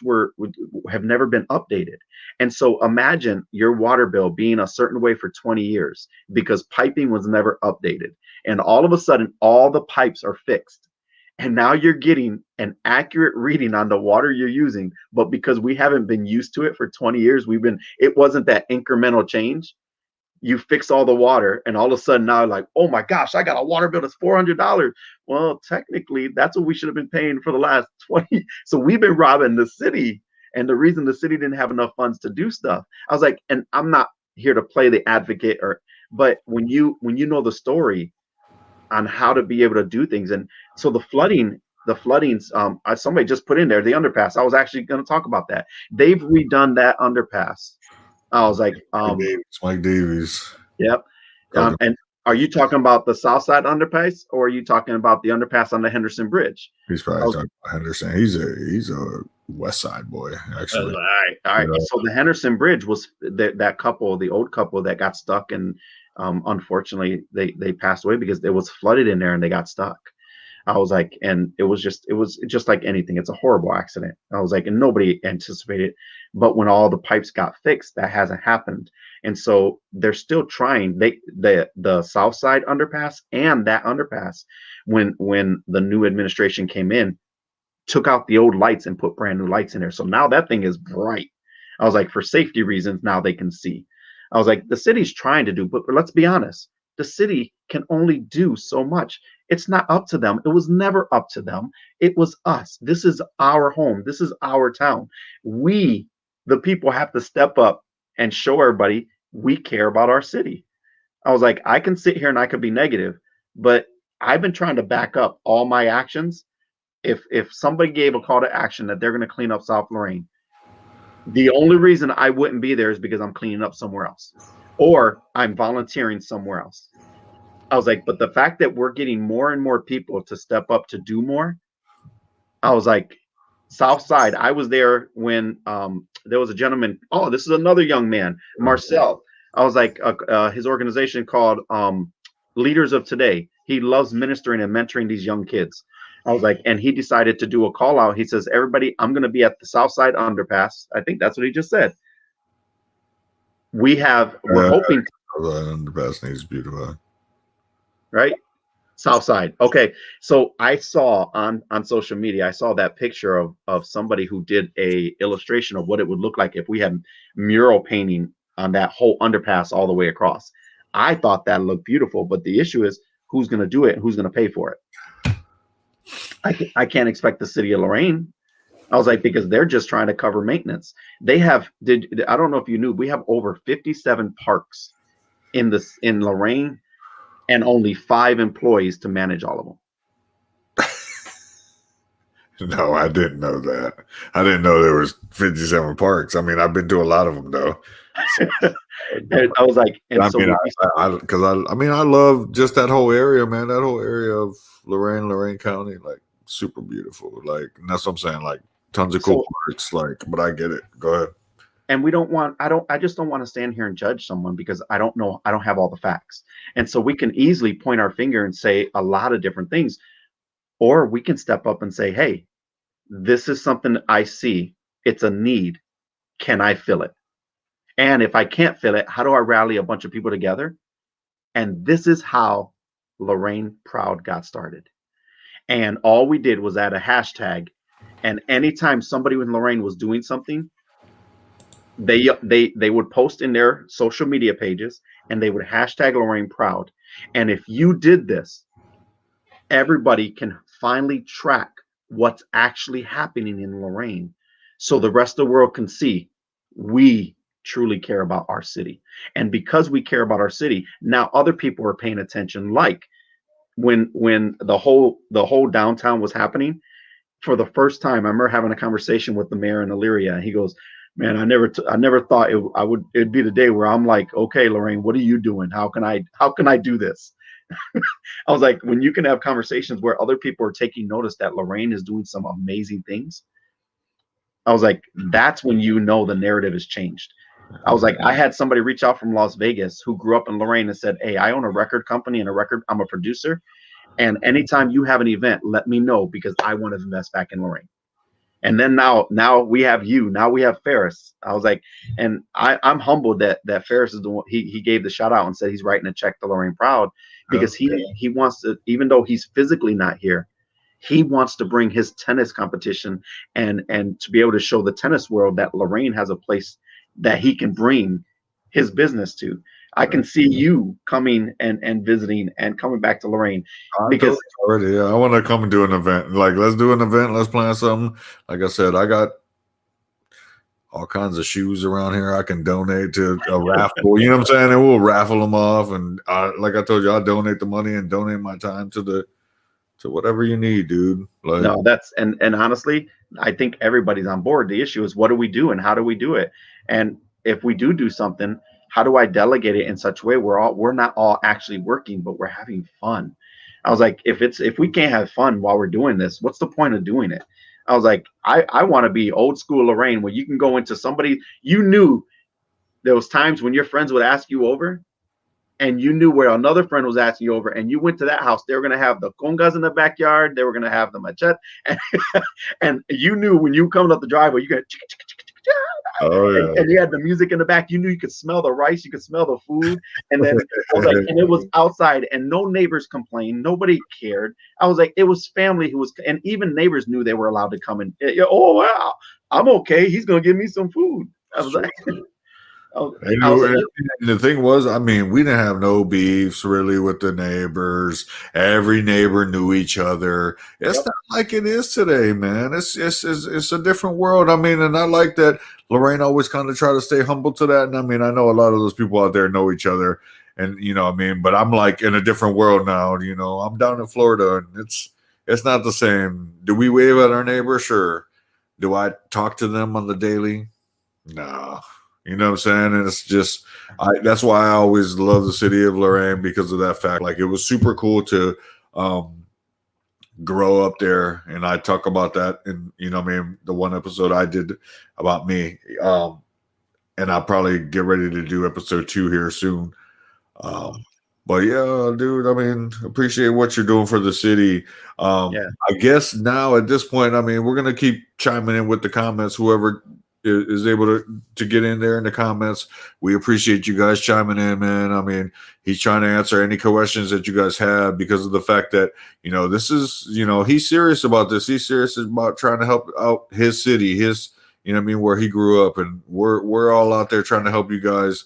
have never been updated. And so imagine your water bill being a certain way for 20 years because piping was never updated. And all of a sudden, all the pipes are fixed. And now you're getting an accurate reading on the water you're using. But because we haven't been used to it for 20 years, it wasn't that incremental change. You fix all the water, and all of a sudden now, like, oh my gosh, I got a water bill that's $400. Well, technically, that's what we should have been paying for the last 20. So we've been robbing the city, and the reason the city didn't have enough funds to do stuff. I was like, and I'm not here to play the advocate, but when you know the story on how to be able to do things. And so the floodings, somebody just put in there the underpass. I was actually going to talk about that. They've redone that underpass. I was like, Mike Davies. yep. And are you talking about the South Side underpass, or are you talking about the underpass on the Henderson Bridge? He's probably talking about Henderson. He's a West Side boy, actually. All right. So the Henderson Bridge was that couple, the old couple that got stuck, and unfortunately they passed away because it was flooded in there and they got stuck. I was like, and it was just like anything. It's a horrible accident. I was like, and nobody anticipated. But when all the pipes got fixed, that hasn't happened. And so they're still trying. The South Side underpass and that underpass, when the new administration came in, took out the old lights and put brand new lights in there. So now that thing is bright. I was like, for safety reasons, now they can see. I was like, the city's trying to do, but let's be honest, the city can only do so much. It's not up to them. It was never up to them. It was us. This is our home. This is our town. We, the people, have to step up and show everybody we care about our city. I was like, I can sit here and I could be negative, but I've been trying to back up all my actions. If somebody gave a call to action that they're going to clean up South Lorraine, the only reason I wouldn't be there is because I'm cleaning up somewhere else, or I'm volunteering somewhere else. I was like, but the fact that we're getting more and more people to step up to do more, I was like, South Side. I was there when there was a gentleman. Oh, this is another young man, Marcel. I was like, his organization called Leaders of Today. He loves ministering and mentoring these young kids. I was like, and he decided to do a call out. He says, everybody, I'm going to be at the South Side underpass. I think that's what he just said. We're hoping. Underpass needs beautiful. Right? South Side. Okay. So I saw on social media, I saw that picture of somebody who did a illustration of what it would look like if we had mural painting on that whole underpass all the way across. I thought that looked beautiful, but the issue is who's going to do it and who's going to pay for it. I can't expect the city of Lorraine. I was like, because they're just trying to cover maintenance. I don't know if you knew, we have over 57 parks in Lorraine, and only 5 employees to manage all of them. No, I didn't know that. I didn't know there was 57 parks. I mean, I've been to a lot of them though. So, I was like, and I love just that whole area, man. That whole area of Lorain County, like super beautiful. Like, and that's what I'm saying. Like, tons of cool parks. Like, but I get it. Go ahead. And I just don't want to stand here and judge someone because I don't know. I don't have all the facts. And so we can easily point our finger and say a lot of different things, or we can step up and say, hey, this is something I see. It's a need. Can I fill it? And if I can't fill it, how do I rally a bunch of people together? And this is how Lorraine Proud got started. And all we did was add a hashtag. And anytime somebody in Lorraine was doing something, they would post in their social media pages and they would hashtag Lorraine Proud. And if you did this, everybody can finally track what's actually happening in Lorraine. So the rest of the world can see we truly care about our city. And because we care about our city, now other people are paying attention. Like when the whole downtown was happening, for the first time, I remember having a conversation with the mayor in Elyria, and he goes, man, I never thought it'd be the day where I'm like, okay, Lorraine, what are you doing? How can I do this? I was like, when you can have conversations where other people are taking notice that Lorraine is doing some amazing things, I was like, that's when you know the narrative has changed. I was like, I had somebody reach out from Las Vegas who grew up in Lorraine and said, hey, I own a record company and I'm a producer. And anytime you have an event, let me know because I want to invest back in Lorraine. And then now we have you. Now we have Ferris. I was like, and I'm humbled that Ferris is the one. He gave the shout out and said he's writing a check to Lorraine Proud because he wants to, even though he's physically not here, he wants to bring his tennis competition and to be able to show the tennis world that Lorraine has a place that he can bring his business to. I can see you coming and visiting and coming back to Lorraine because already, I want to come and do an event. Like, let's do an event. Let's plan something. Like I said, I got all kinds of shoes around here I can donate to a raffle. You know what I'm saying? And we'll raffle them off. And like I told you, I'll donate the money and donate my time to whatever you need, dude. Like, No, that's and honestly, I think everybody's on board. The issue is what do we do and how do we do it? And if we do something, how do I delegate it in such a way we're not all actually working, but we're having fun? I was like, if we can't have fun while we're doing this, what's the point of doing it? I was like, I want to be old school Lorraine where you can go into somebody you knew there was times when your friends would ask you over and you knew where another friend was asking you over, and you went to that house, they were going to have the congas in the backyard, they were going to have the machete, and you knew when you were coming up the driveway, you got and you had the music in the back, you knew you could smell the rice, you could smell the food, and then I was like, and it was outside, and no neighbors complained, nobody cared. I was like, it was family who was, and even neighbors knew they were allowed to come in. Oh wow, I'm okay. He's gonna give me some food. I was like. And the thing was, I mean, we didn't have no beefs really with the neighbors. Every neighbor knew each other. It's not like it is today, man. It's a different world. I mean, and I like that Lorraine always kind of try to stay humble to that. And I mean, I know a lot of those people out there know each other, and you know, I mean, but I'm like in a different world now. You know, I'm down in Florida, and it's not the same. Do we wave at our neighbor? Sure. Do I talk to them on the daily? No. You know what I'm saying? And it's just, that's why I always love the city of Lorraine because of that fact. Like, it was super cool to grow up there. And I talk about that in, you know what I mean, the one episode I did about me. And I'll probably get ready to do episode 2 here soon. But yeah, dude, I mean, appreciate what you're doing for the city. I guess now at this point, I mean, we're going to keep chiming in with the comments, whoever is able to get in there in the comments. We appreciate you guys chiming in, man. I mean, he's trying to answer any questions that you guys have because of the fact that, you know, this is, you know, he's serious about this. He's serious about trying to help out his city, his, you know what I mean, where he grew up. And we're all out there trying to help you guys,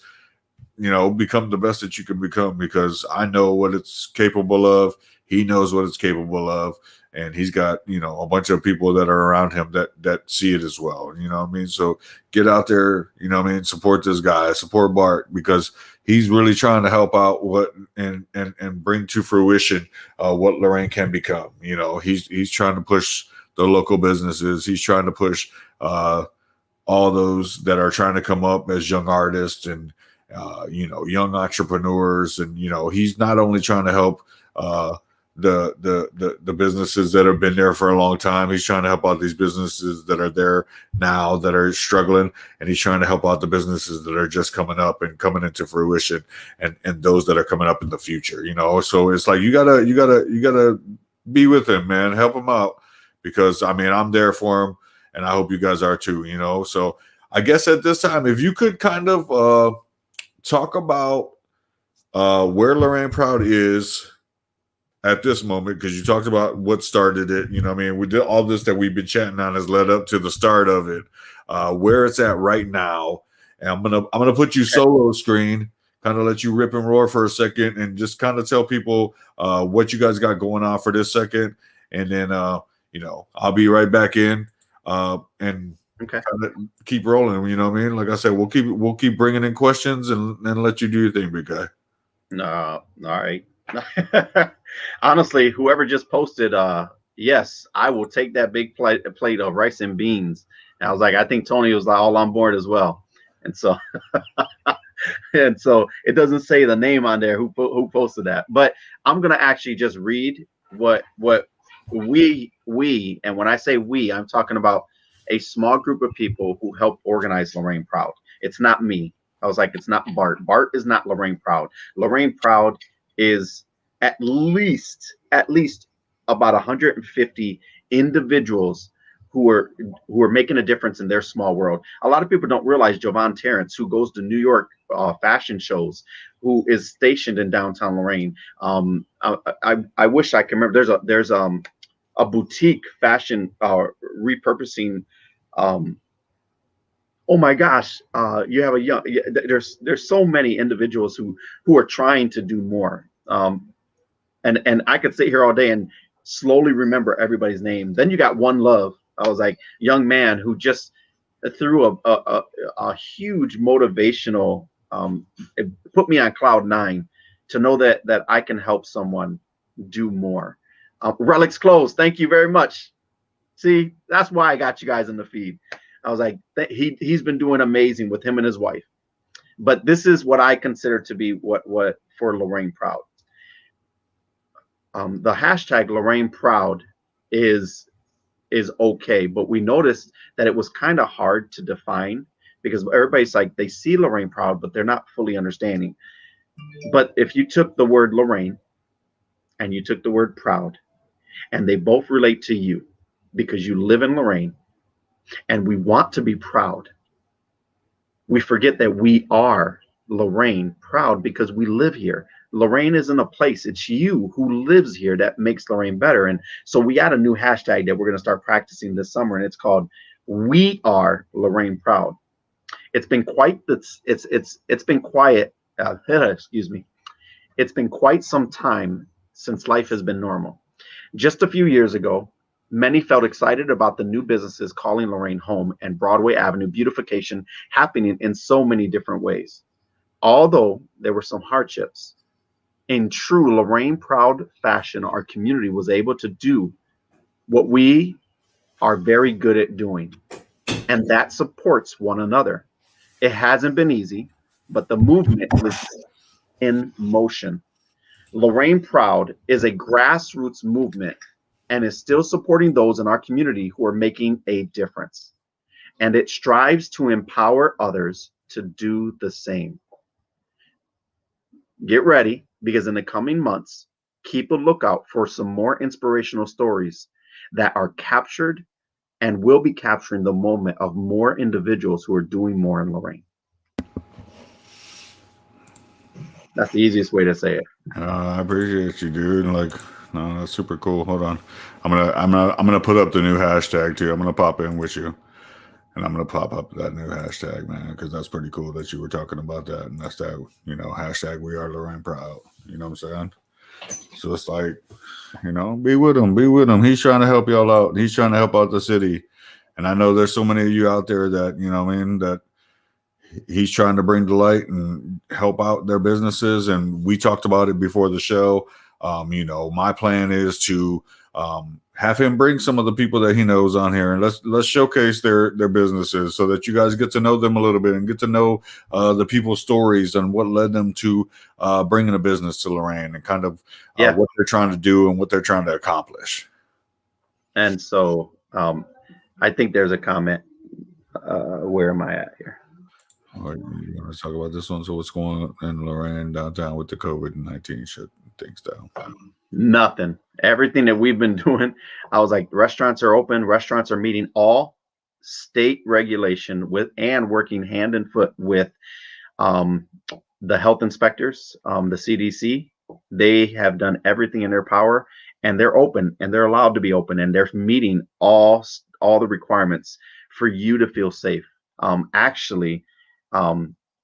you know, become the best that you can become, because I know what it's capable of. He knows what it's capable of. And he's got, you know, a bunch of people that are around him that see it as well. You know what I mean? So get out there, you know what I mean? Support this guy, support Bart, because he's really trying to help out what and bring to fruition what Lorraine can become. You know, he's trying to push the local businesses. He's trying to push all those that are trying to come up as young artists and, you know, young entrepreneurs. And, you know, he's not only trying to help the businesses that have been there for a long time. He's trying to help out these businesses that are there now that are struggling, and he's trying to help out the businesses that are just coming up and coming into fruition, and those that are coming up in the future. You know, so it's like you gotta be with him, man. Help him out, because I mean, I'm there for him, and I hope you guys are too. You know, so I guess at this time, if you could kind of talk about where Lorraine Proud is at this moment, because you talked about what started it. You know what I mean? We did all this that we've been chatting on has led up to the start of it, where it's at right now. And I'm gonna put you solo screen, kind of let you rip and roar for a second, and just kind of tell people what you guys got going on for this second, and then you know, I'll be right back in and kind of keep rolling. You know what I mean? Like I said, we'll keep bringing in questions and let you do your thing, big guy. No, all right. Honestly, whoever just posted, yes, I will take that big plate of rice and beans. And I was like, I think Tony was all on board as well. And so, and so it doesn't say the name on there who posted that, but I'm gonna actually just read what we and when I say we, I'm talking about a small group of people who helped organize Lorraine Proud. It's not me. I was like, it's not Bart. Bart is not Lorraine Proud. Lorraine Proud is at least about 150 individuals who are making a difference in their small world. A lot of people don't realize Jovan Terrence, who goes to New York fashion shows, who is stationed in downtown Lorraine. I wish I can remember. There's a boutique fashion repurposing. Oh my gosh, you have there's so many individuals who are trying to do more. And I could sit here all day and slowly remember everybody's name. Then you got One Love. I was like, young man who just through a huge motivational, it put me on cloud nine to know that I can help someone do more. Relics closed. Thank you very much. See, that's why I got you guys in the feed. I was like, he's been doing amazing with him and his wife. But this is what I consider to be what for Lorraine Proud. The hashtag Lorraine Proud is okay, but we noticed that it was kind of hard to define because everybody's like, they see Lorraine Proud, but they're not fully understanding. But if you took the word Lorraine and you took the word proud, and they both relate to you because you live in Lorraine and we want to be proud, we forget that we are Lorraine proud because we live here. Lorraine isn't a place, it's you who lives here that makes Lorraine better. And so we got a new hashtag that we're going to start practicing this summer, and it's called We Are Lorraine Proud. It's been quite it's been quiet, excuse me. It's been quite some time since life has been normal. Just a few years ago, many felt excited about the new businesses calling Lorraine home and Broadway Avenue beautification happening in so many different ways. Although there were some hardships, in true Lorraine Proud fashion, our community was able to do what we are very good at doing, and that supports one another. It hasn't been easy, but the movement is in motion. Lorraine Proud is a grassroots movement and is still supporting those in our community who are making a difference. And it strives to empower others to do the same. Get ready, because in the coming months, keep a lookout for some more inspirational stories that are captured and will be capturing the moment of more individuals who are doing more in Lorraine. That's the easiest way to say it. I appreciate you, dude. Like, no, that's super cool. Hold on, I'm gonna put up the new hashtag too. I'm gonna pop in with you, and I'm gonna pop up that new hashtag, man, because that's pretty cool that you were talking about that, and that's that, hashtag We Are Lorraine Proud. You know what I'm saying? So it's like, be with him, be with him. He's trying to help y'all out. He's trying to help out the city, and I know there's so many of you out there that that he's trying to bring to light and help out their businesses. And we talked about it before the show. My plan is to have him bring some of the people that he knows on here, and let's showcase their businesses so that you guys get to know them a little bit and get to know the people's stories and what led them to bringing a business to Lorraine and kind of what they're trying to do and what they're trying to accomplish. And so I think there's a comment. Where am I at here? All right, you want to talk about this one? So what's going on in Lorraine downtown with the COVID-19 shit things down? Nothing. Everything that we've been doing, I was like, restaurants are open. Restaurants are meeting all state regulation with and working hand and foot with the health inspectors, the CDC. They have done everything in their power, and they're open, and they're allowed to be open, and they're meeting all the requirements for you to feel safe.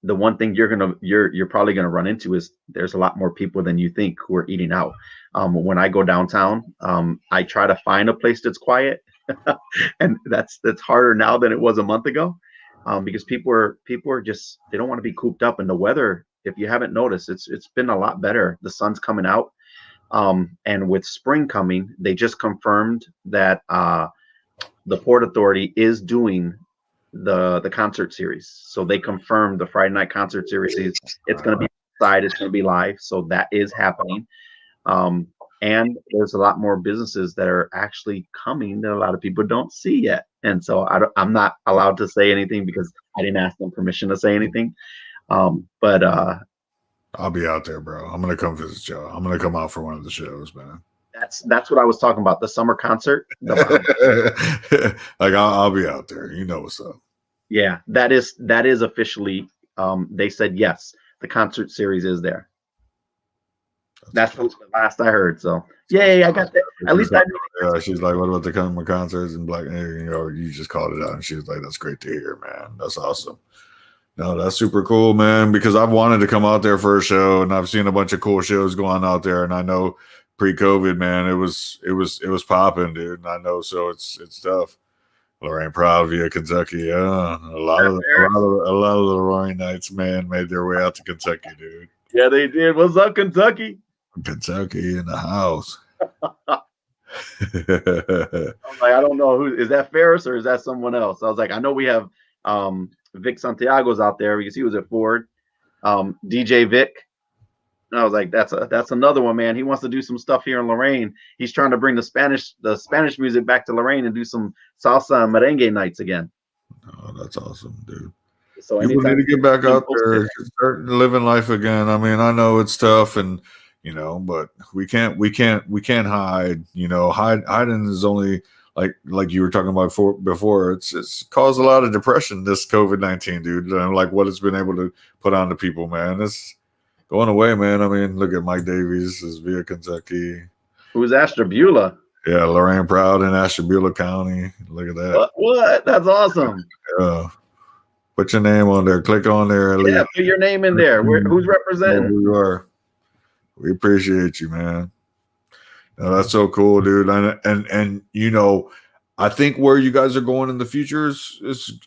The one thing you're probably gonna run into is there's a lot more people than you think who are eating out. When I go downtown, I try to find a place that's quiet, and that's harder now than it was a month ago, because people are just, they don't want to be cooped up. And the weather, if you haven't noticed, it's been a lot better. The sun's coming out, and with spring coming, they just confirmed that the Port Authority is doing the concert series. So they confirmed the Friday night concert series. It's going to be outside, it's going to be live. So that is happening. And there's a lot more businesses that are actually coming that a lot of people don't see yet. And so I'm not allowed to say anything because I didn't ask them permission to say anything. But I'll be out there, bro. I'm going to come visit y'all. I'm going to come out for one of the shows, man. That's what I was talking about. The summer concert. Like I'll be out there. You know what's up. Yeah, that is officially. They said yes. The concert series is there. That's the last I heard. So yay, I got that. At least I knew. She's like, "What about the concerts?" And like, you just called it out. And she was like, "That's great to hear, man. That's awesome." No, that's super cool, man. Because I've wanted to come out there for a show, and I've seen a bunch of cool shows going out there, and I know. Pre-COVID, man, it was popping, dude. And I know, so it's tough. Lorraine Proud via Kentucky. Yeah, a lot of the Lorraine Knights, man, made their way out to Kentucky, dude. Yeah, they did. What's up, Kentucky? Kentucky in the house. I was like, I don't know who is that, Ferris, or is that someone else? I was like, I know we have Vic Santiago's out there because he was at Ford. DJ Vic. And I was like, that's another one, man. He wants to do some stuff here in Lorraine. He's trying to bring the Spanish music back to Lorraine and do some salsa and merengue nights again. Oh, that's awesome, dude. So people need to get back out there, start living life again. I mean, I know it's tough, and but we can't hide. Hiding is only like you were talking about before. It's caused a lot of depression. This COVID-19, dude, and like what it's been able to put on to people, man. It's going away, man. I mean, look at Mike Davies is via Kentucky. Who's Ashtabula? Yeah, Lorraine Proud in Ashtabula County. Look at that. What? That's awesome. Yeah. Put your name on there. Click on there. Yeah, put your name in there. Who's representing? Who you are. We appreciate you, man. No, that's so cool, dude. And I think where you guys are going in the future is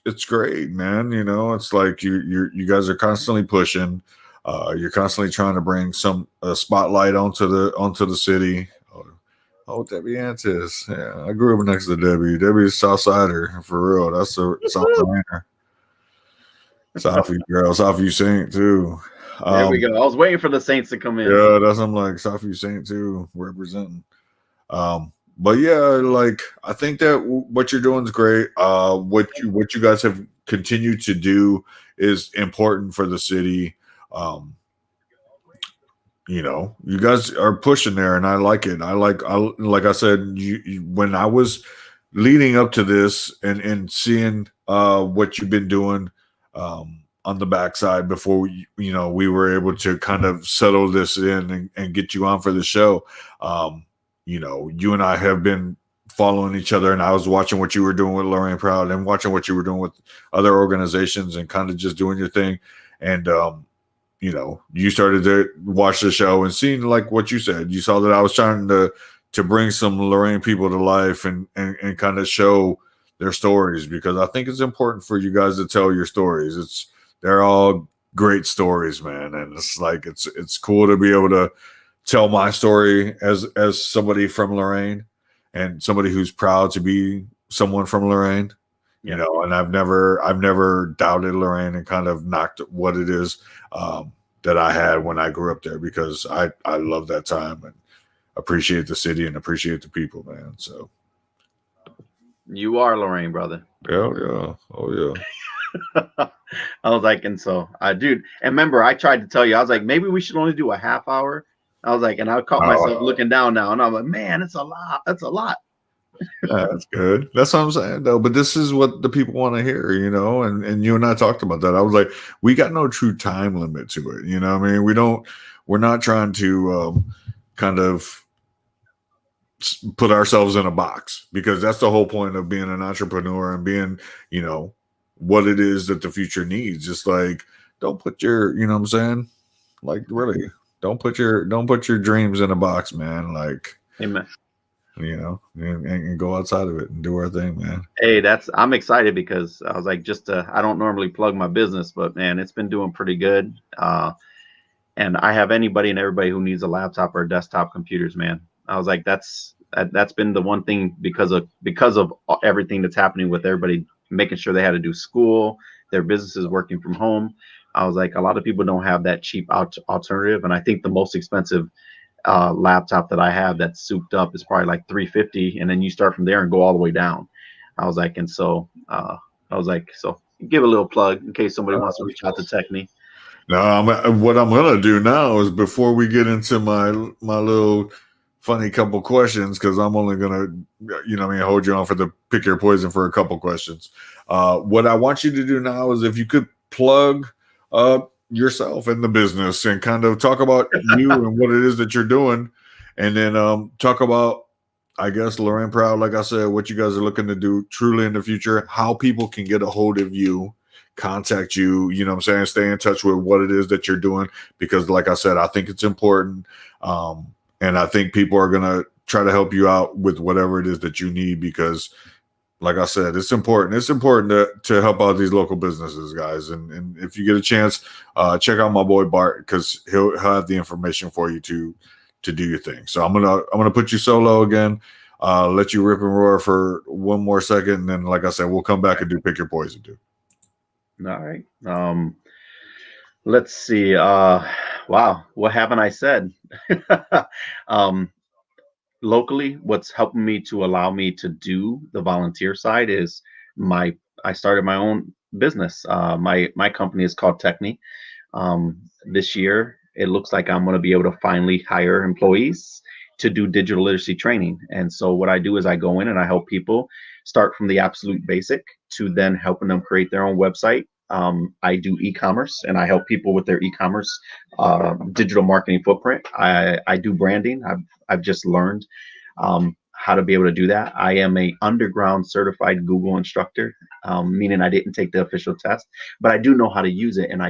it's great, man. It's like you guys are constantly pushing. You're constantly trying to bring a spotlight onto the city. Oh, Debbie Antis. Yeah, I grew up next to Debbie. Debbie's Southsider for real. That's a South Carolina. Southview girl, Southview Saint too. There we go. I was waiting for the Saints to come in. Yeah, I'm like Southview Saint too, representing. But yeah, like I think that what you're doing is great. What you guys have continued to do is important for the city. You guys are pushing there, and I like it. Like I said, when I was leading up to this and seeing what you've been doing on the backside before we were able to kind of settle this in and get you on for the show. You and I have been following each other, and I was watching what you were doing with Lorraine Proud and watching what you were doing with other organizations and kind of just doing your thing. And you started to watch the show and seeing like what you said. You saw that I was trying to bring some Lorraine people to life and kind of show their stories, because I think it's important for you guys to tell your stories. They're all great stories, man. And it's like, it's cool to be able to tell my story as somebody from Lorraine and somebody who's proud to be someone from Lorraine, and I've never doubted Lorraine and kind of knocked what it is that I had when I grew up there, because I love that time and appreciate the city and appreciate the people, man. So you are Lorraine, brother. Yeah. Oh yeah. I was like, and so dude, and remember I tried to tell you, I was like, maybe we should only do a half hour. I was like, and I caught myself looking down now, and I'm like, man, it's a lot. That's a lot. Yeah, that's good. That's what I'm saying, though. But this is what the people want to hear, and you and I talked about that. I was like, we got no true time limit to it. I mean, we're not trying to kind of put ourselves in a box, because that's the whole point of being an entrepreneur and being, what it is that the future needs. Just like, don't put your, what I'm saying? Like, really, don't put your dreams in a box, man. Like, amen. And go outside of it and do our thing, man. Hey, I'm excited because I was like, I don't normally plug my business, but man, it's been doing pretty good. And I have anybody and everybody who needs a laptop or desktop computers, man. I was like, that's been the one thing, because of everything that's happening with everybody making sure they had to do school, their businesses working from home. I was like, a lot of people don't have that cheap alternative. And I think the most expensive laptop that I have that's souped up is probably like $350, and then you start from there and go all the way down. I was like, and so so give a little plug in case somebody wants to reach out to Techni. No, what I'm gonna do now is, before we get into my little funny couple questions, because I'm only gonna hold you on for the pick your poison for a couple questions. What I want you to do now is, if you could plug yourself in the business and kind of talk about you and what it is that you're doing, and then talk about, I guess, Lorraine Proud, like I said, what you guys are looking to do truly in the future, how people can get a hold of you, contact you, stay in touch with what it is that you're doing, because like I said, I think it's important, and I think people are gonna try to help you out with whatever it is that you need, because like I said, it's important. It's important to help out these local businesses, guys. And if you get a chance, check out my boy Bart, because he'll have the information for you to do your thing. So I'm gonna put you solo again. Let you rip and roar for one more second, and then, like I said, we'll come back and do pick your poison, dude. All right. Let's see. Wow, what haven't I said? um, Locally, what's helping me to allow me to do the volunteer side is my I started my own business. My company is called Techni. This year, it looks like I'm going to be able to finally hire employees to do digital literacy training. And so what I do is I go in and I help people start from the absolute basic to then helping them create their own website. I do e-commerce and I help people with their e-commerce digital marketing footprint. I do branding. I've just learned how to be able to do that. I am a underground certified Google instructor, meaning I didn't take the official test, but I do know how to use it. And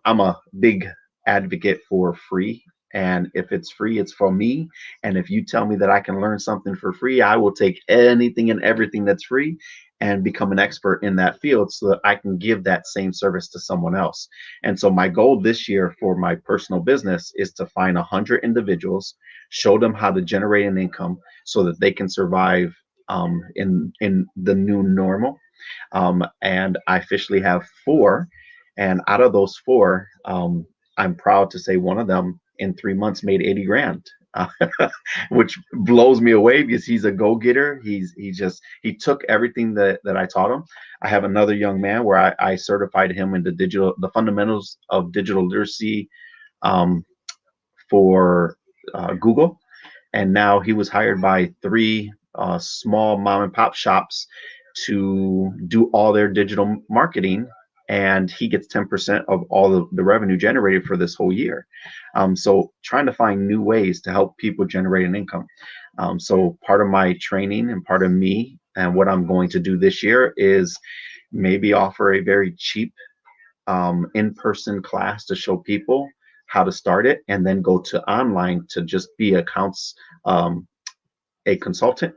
I'm a big advocate for free. And if it's free, it's for me. And if you tell me that I can learn something for free, I will take anything and everything that's free and become an expert in that field so that I can give that same service to someone else. And so my goal this year for my personal business is to find 100 individuals, show them how to generate an income so that they can survive in the new normal. And I officially have four. And out of those four, I'm proud to say one of them in 3 months made 80 grand. Uh, which blows me away because he's a go-getter. He took everything that I taught him. I have another young man where I certified him into the fundamentals of digital literacy um, for Google, and now he was hired by three small mom and pop shops to do all their digital marketing, and he gets 10% of all the revenue generated for this whole year. So trying to find new ways to help people generate an income. So part of my training and part of me and what I'm going to do this year is maybe offer a very cheap in-person class to show people how to start it, and then go to online to just be um, a consultant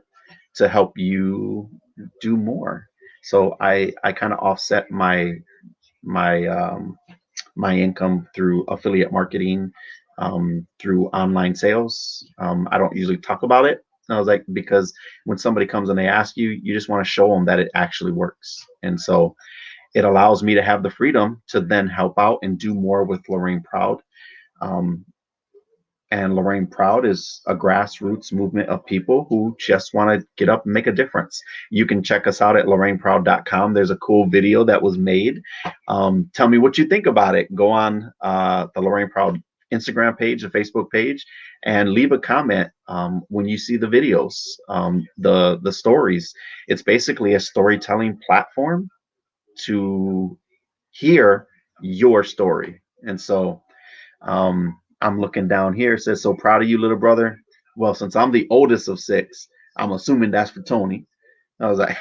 to help you do more. So I kind of offset my my income through affiliate marketing, through online sales. I don't usually talk about it. I was like, because when somebody comes and they ask you, you just want to show them that it actually works. And so it allows me to have the freedom to then help out and do more with Lorraine Proud. Um, and Lorraine Proud is a grassroots movement of people who just want to get up and make a difference. You can check us out at lorraineproud.com. There's a cool video that was made. Tell me what you think about it. Go on the Lorraine Proud Instagram page, the Facebook page, and leave a comment when you see the videos, the stories. It's basically a storytelling platform to hear your story. And so I'm looking down here. It says, "So proud of you, little brother." Well, since I'm the oldest of six, I'm assuming that's for Tony. I was like,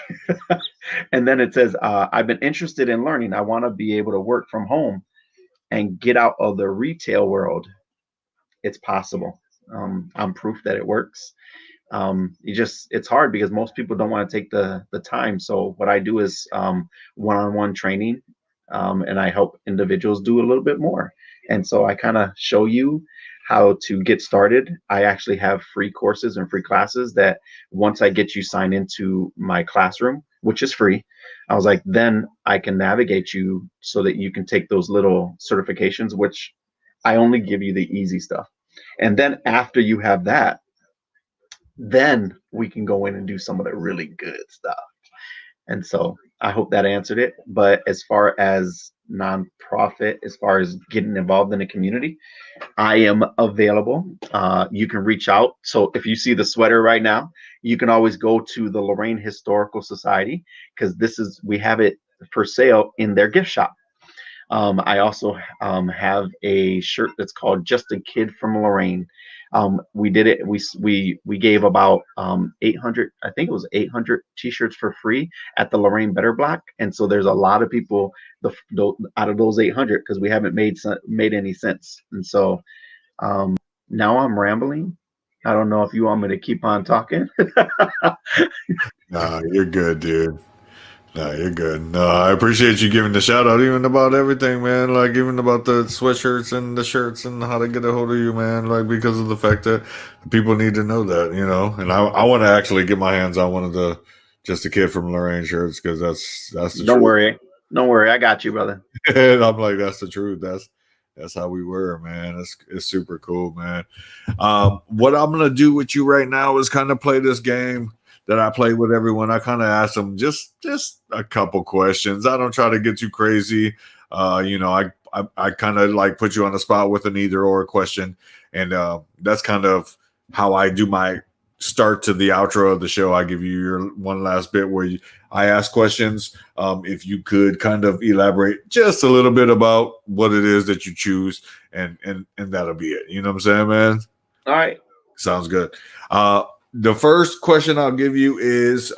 and then it says, "I've been interested in learning. I want to be able to work from home and get out of the retail world. It's possible." I'm proof that it works. It's hard because most people don't want to take the time. So what I do is one-on-one training, and I help individuals do a little bit more. And so I kind of show you how to get started. I actually have free courses and free classes that once I get you signed into my classroom, which is free, I was like, then I can navigate you so that you can take those little certifications, which I only give you the easy stuff. And then after you have that, then we can go in and do some of the really good stuff. And so I hope that answered it. But as far as nonprofit, as far as getting involved in the community, I am available. You can reach out. So if you see the sweater right now, you can always go to the Lorraine Historical Society, because we have it for sale in their gift shop. I also have a shirt that's called "Just a Kid from Lorraine." We did it. We gave about 800. I think it was 800 T-shirts for free at the Lorraine Better Block, and so there's a lot of people out of those 800, because we haven't made any sense. And so now I'm rambling. I don't know if you want me to keep on talking. Nah, you're good, dude. No, you're good. No, I appreciate you giving the shout out even about everything, man. Like even about the sweatshirts and the shirts and how to get a hold of you, man. Like because of the fact that people need to know that, you know. And I want to actually get my hands on one of the just a kid from Lorraine shirts because that's the Don't truth. worry. Don't worry. I got you, brother. And I'm like, that's the truth. That's how we were, man. It's super cool, man. What I'm gonna do with you right now is kind of play this game that I play with everyone. I kind of ask them just a couple questions. I don't try to get too crazy. I kind of like put you on the spot with an either or question, and that's kind of how I do my start to the outro of the show. I give you your one last bit where I ask questions. If you could kind of elaborate just a little bit about what it is that you choose, and that'll be it. You know what I'm saying, man? All right. Sounds good. The first question I'll give you is,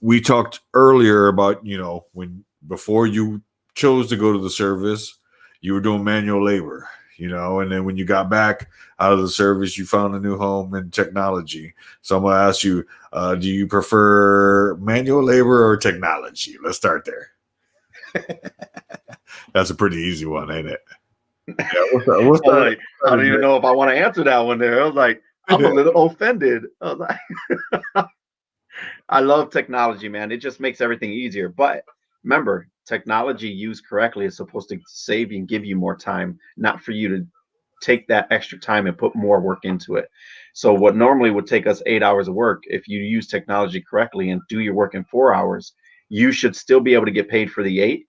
we talked earlier about, when before you chose to go to the service, you were doing manual labor, and then when you got back out of the service, you found a new home in technology. So I'm going to ask you, do you prefer manual labor or technology? Let's start there. That's a pretty easy one, ain't it? Yeah, I don't even know if I want to answer that one there. I was like, I'm a little offended. I was like, I love technology, man. It just makes everything easier. But remember, technology used correctly is supposed to save you and give you more time, not for you to take that extra time and put more work into it. So what normally would take us 8 hours of work, if you use technology correctly and do your work in 4 hours, you should still be able to get paid for the 8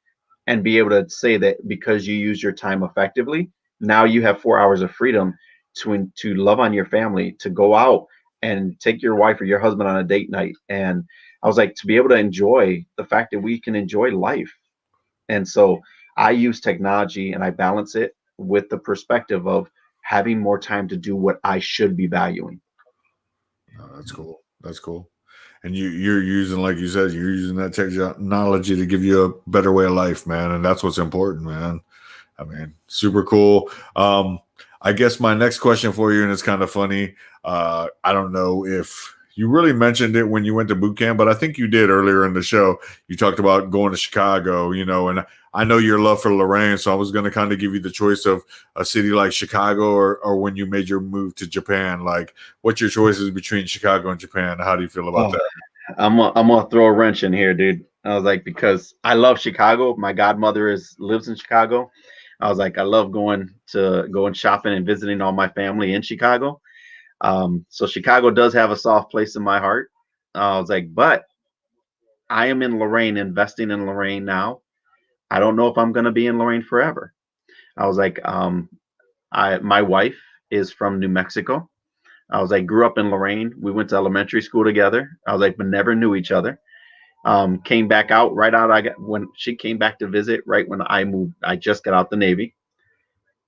and be able to say that because you use your time effectively, now you have 4 hours of freedom to love on your family, to go out and take your wife or your husband on a date night. And I was like, to be able to enjoy the fact that we can enjoy life. And so I use technology and I balance it with the perspective of having more time to do what I should be valuing. Oh, that's cool. That's cool. And you're using, like you said, you're using that technology to give you a better way of life, man. And that's what's important, man. I mean, super cool. I guess my next question for you, and it's kind of funny. I don't know if you really mentioned it when you went to boot camp, but I think you did earlier in the show. You talked about going to Chicago, and I know your love for Lorraine, so I was going to kind of give you the choice of a city like Chicago or when you made your move to Japan. Like, what's your choices between Chicago and Japan? How do you feel about Oh, that? I'm gonna throw a wrench in here, dude. I was like, because I love Chicago. My godmother lives in Chicago. I was like, I love going shopping and visiting all my family in Chicago. So Chicago does have a soft place in my heart. I was like, but I am in Lorraine, investing in Lorraine now. I don't know if I'm gonna be in Lorraine forever. I was like, my wife is from New Mexico. I was like, grew up in Lorraine. We went to elementary school together. I was like, but never knew each other. Came back out right out. I got when she came back to visit right when I moved. I just got out the Navy,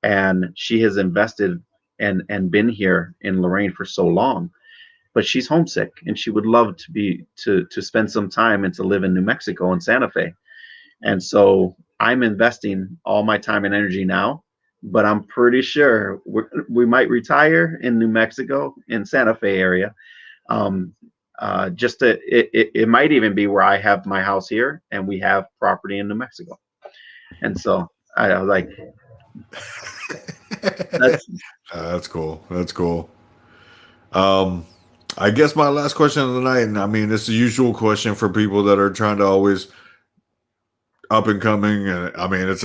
and she has invested and been here in Lorraine for so long. But she's homesick, and she would love to spend some time and to live in New Mexico and Santa Fe. And so I'm investing all my time and energy now. But I'm pretty sure we might retire in New Mexico in Santa Fe area. Um, just to, it might even be where I have my house here and we have property in New Mexico. And so I was like, that's That's cool. That's cool. Um, I guess my last question of the night, and I mean, it's the usual question for people that are trying to always up and coming, and I mean, it's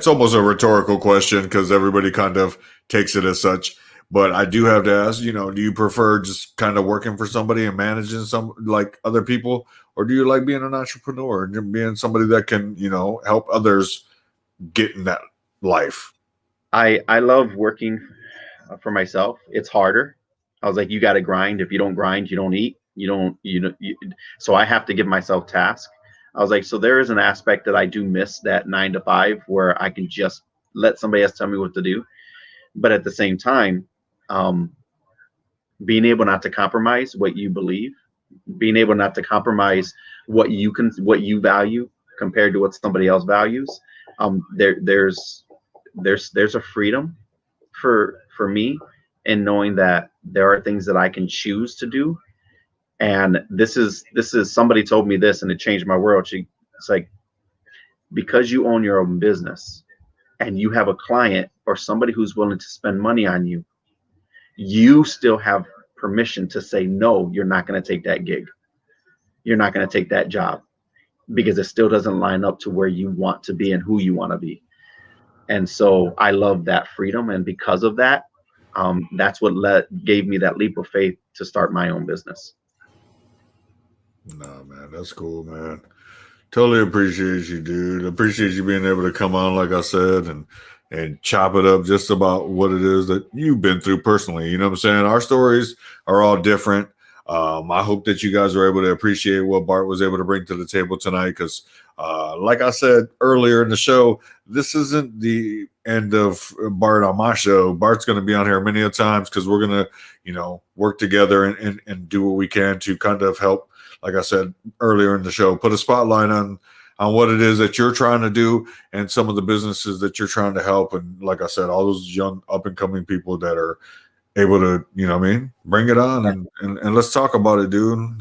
almost a rhetorical question because everybody kind of takes it as such. But I do have to ask, do you prefer just kind of working for somebody and managing some like other people, or do you like being an entrepreneur and being somebody that can, help others get in that life? I love working for myself. It's harder. I was like, you got to grind. If you don't grind, you don't eat. You don't, you know, you, so I have to give myself tasks. I was like, so there is an aspect that I do miss, that 9 to 5 where I can just let somebody else tell me what to do. But at the same time, um, being able not to compromise what you believe, being able not to compromise what you value compared to what somebody else values. There's a freedom for me and knowing that there are things that I can choose to do. And this is somebody told me this and it changed my world. It's like, because you own your own business and you have a client or somebody who's willing to spend money on you, you still have permission to say, no, you're not going to take that gig. You're not going to take that job because it still doesn't line up to where you want to be and who you want to be. And so I love that freedom. And because of that, that's what gave me that leap of faith to start my own business. No, man, that's cool, man. Totally appreciate you, dude. Appreciate you being able to come on, like I said, and chop it up just about what it is that you've been through personally. You know what I'm saying? Our stories are all different. I hope that you guys were able to appreciate what Bart was able to bring to the table tonight because, like I said earlier in the show, this isn't the end of Bart on my show. Bart's going to be on here many a times because we're going to, work together and do what we can to kind of help, like I said earlier in the show, put a spotlight on what it is that you're trying to do and some of the businesses that you're trying to help. And like I said, all those young up and coming people that are able to, bring it on and let's talk about it, dude,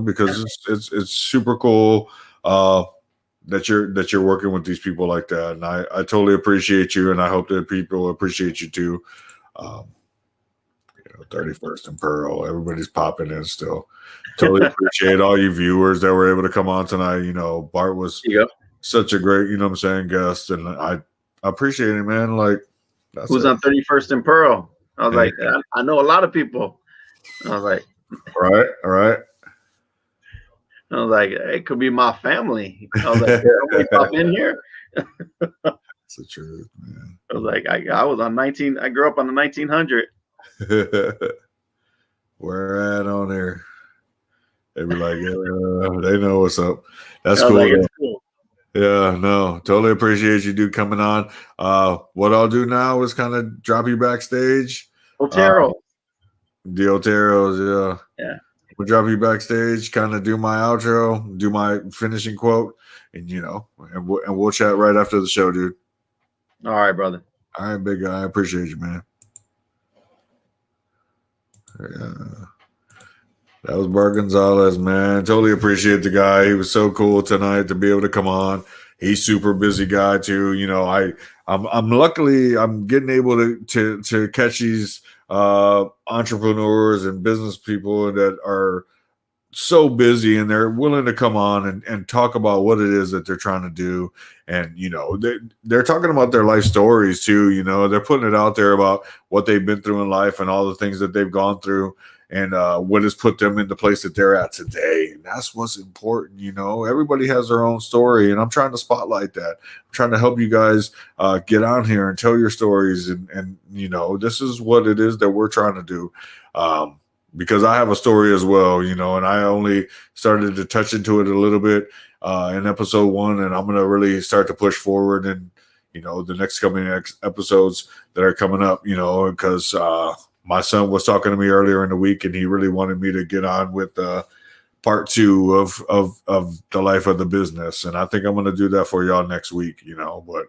because it's super cool that you're working with these people like that. And I totally appreciate you. And I hope that people appreciate you too. 31st and Pearl, everybody's popping in still. Totally appreciate all you viewers that were able to come on tonight. Bart was such a great, guest. And I appreciate it, man. Like, who's on 31st and Pearl? I was like, I know a lot of people. I was like, all right. I was like, it could be my family. I was like, we pop in here. That's the truth, man. I was like, I was on 19. I grew up on the 1900. Where at on there? They'd be like, they know what's up. That's cool. Like, it's cool. Yeah, no, totally appreciate you, dude, coming on. What I'll do now is kind of drop you backstage. Otero. The Oteros, yeah. We'll drop you backstage, kind of do my outro, do my finishing quote, and we'll chat right after the show, dude. All right, brother. All right, big guy. I appreciate you, man. Yeah. That was Bart Gonzalez, man. Totally appreciate the guy. He was so cool tonight to be able to come on. He's super busy guy too. I'm luckily I'm getting able to catch these entrepreneurs and business people that are so busy and they're willing to come on and talk about what it is that they're trying to do. And, they're talking about their life stories too. They're putting it out there about what they've been through in life and all the things that they've gone through and what has put them in the place that they're at today. And that's what's important. Everybody has their own story and I'm trying to spotlight that. I'm trying to help you guys get on here and tell your stories. And this is what it is that we're trying to do. Because I have a story as well, and I only started to touch into it a little bit in episode 1, and I'm going to really start to push forward in, the next coming episodes that are coming up, because my son was talking to me earlier in the week, and he really wanted me to get on with part 2 of the life of the business, and I think I'm going to do that for y'all next week, but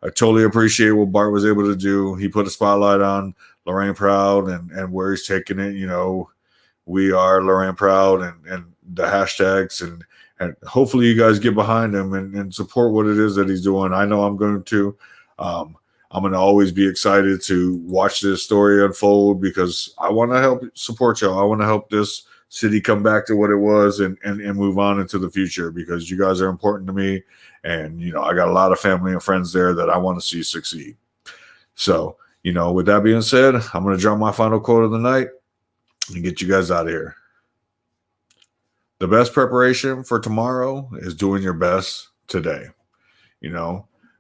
I totally appreciate what Bart was able to do. He put a spotlight on Lorraine Proud and where he's taking it. We are Lorraine Proud and the hashtags and hopefully you guys get behind him and support what it is that he's doing. I know I'm going to. I'm going to always be excited to watch this story unfold because I want to help support y'all. I want to help this city come back to what it was and move on into the future because you guys are important to me. And, I got a lot of family and friends there that I want to see succeed. So, with that being said, I'm going to drop my final quote of the night and get you guys out of here. The best preparation for tomorrow is doing your best today.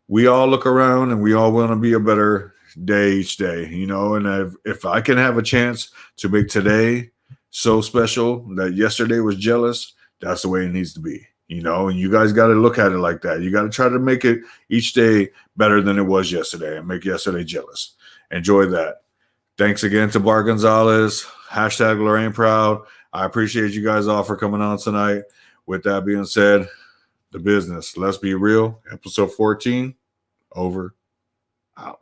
We all look around and we all want to be a better day each day, and if I can have a chance to make today so special that yesterday was jealous, that's the way it needs to be, and you guys got to look at it like that. You got to try to make it each day better than it was yesterday and make yesterday jealous. Enjoy that. Thanks again to Bart Gonzalez, hashtag Lorraine Proud. I appreciate you guys all for coming on tonight. With that being said, the business, let's be real, episode 14, over, out.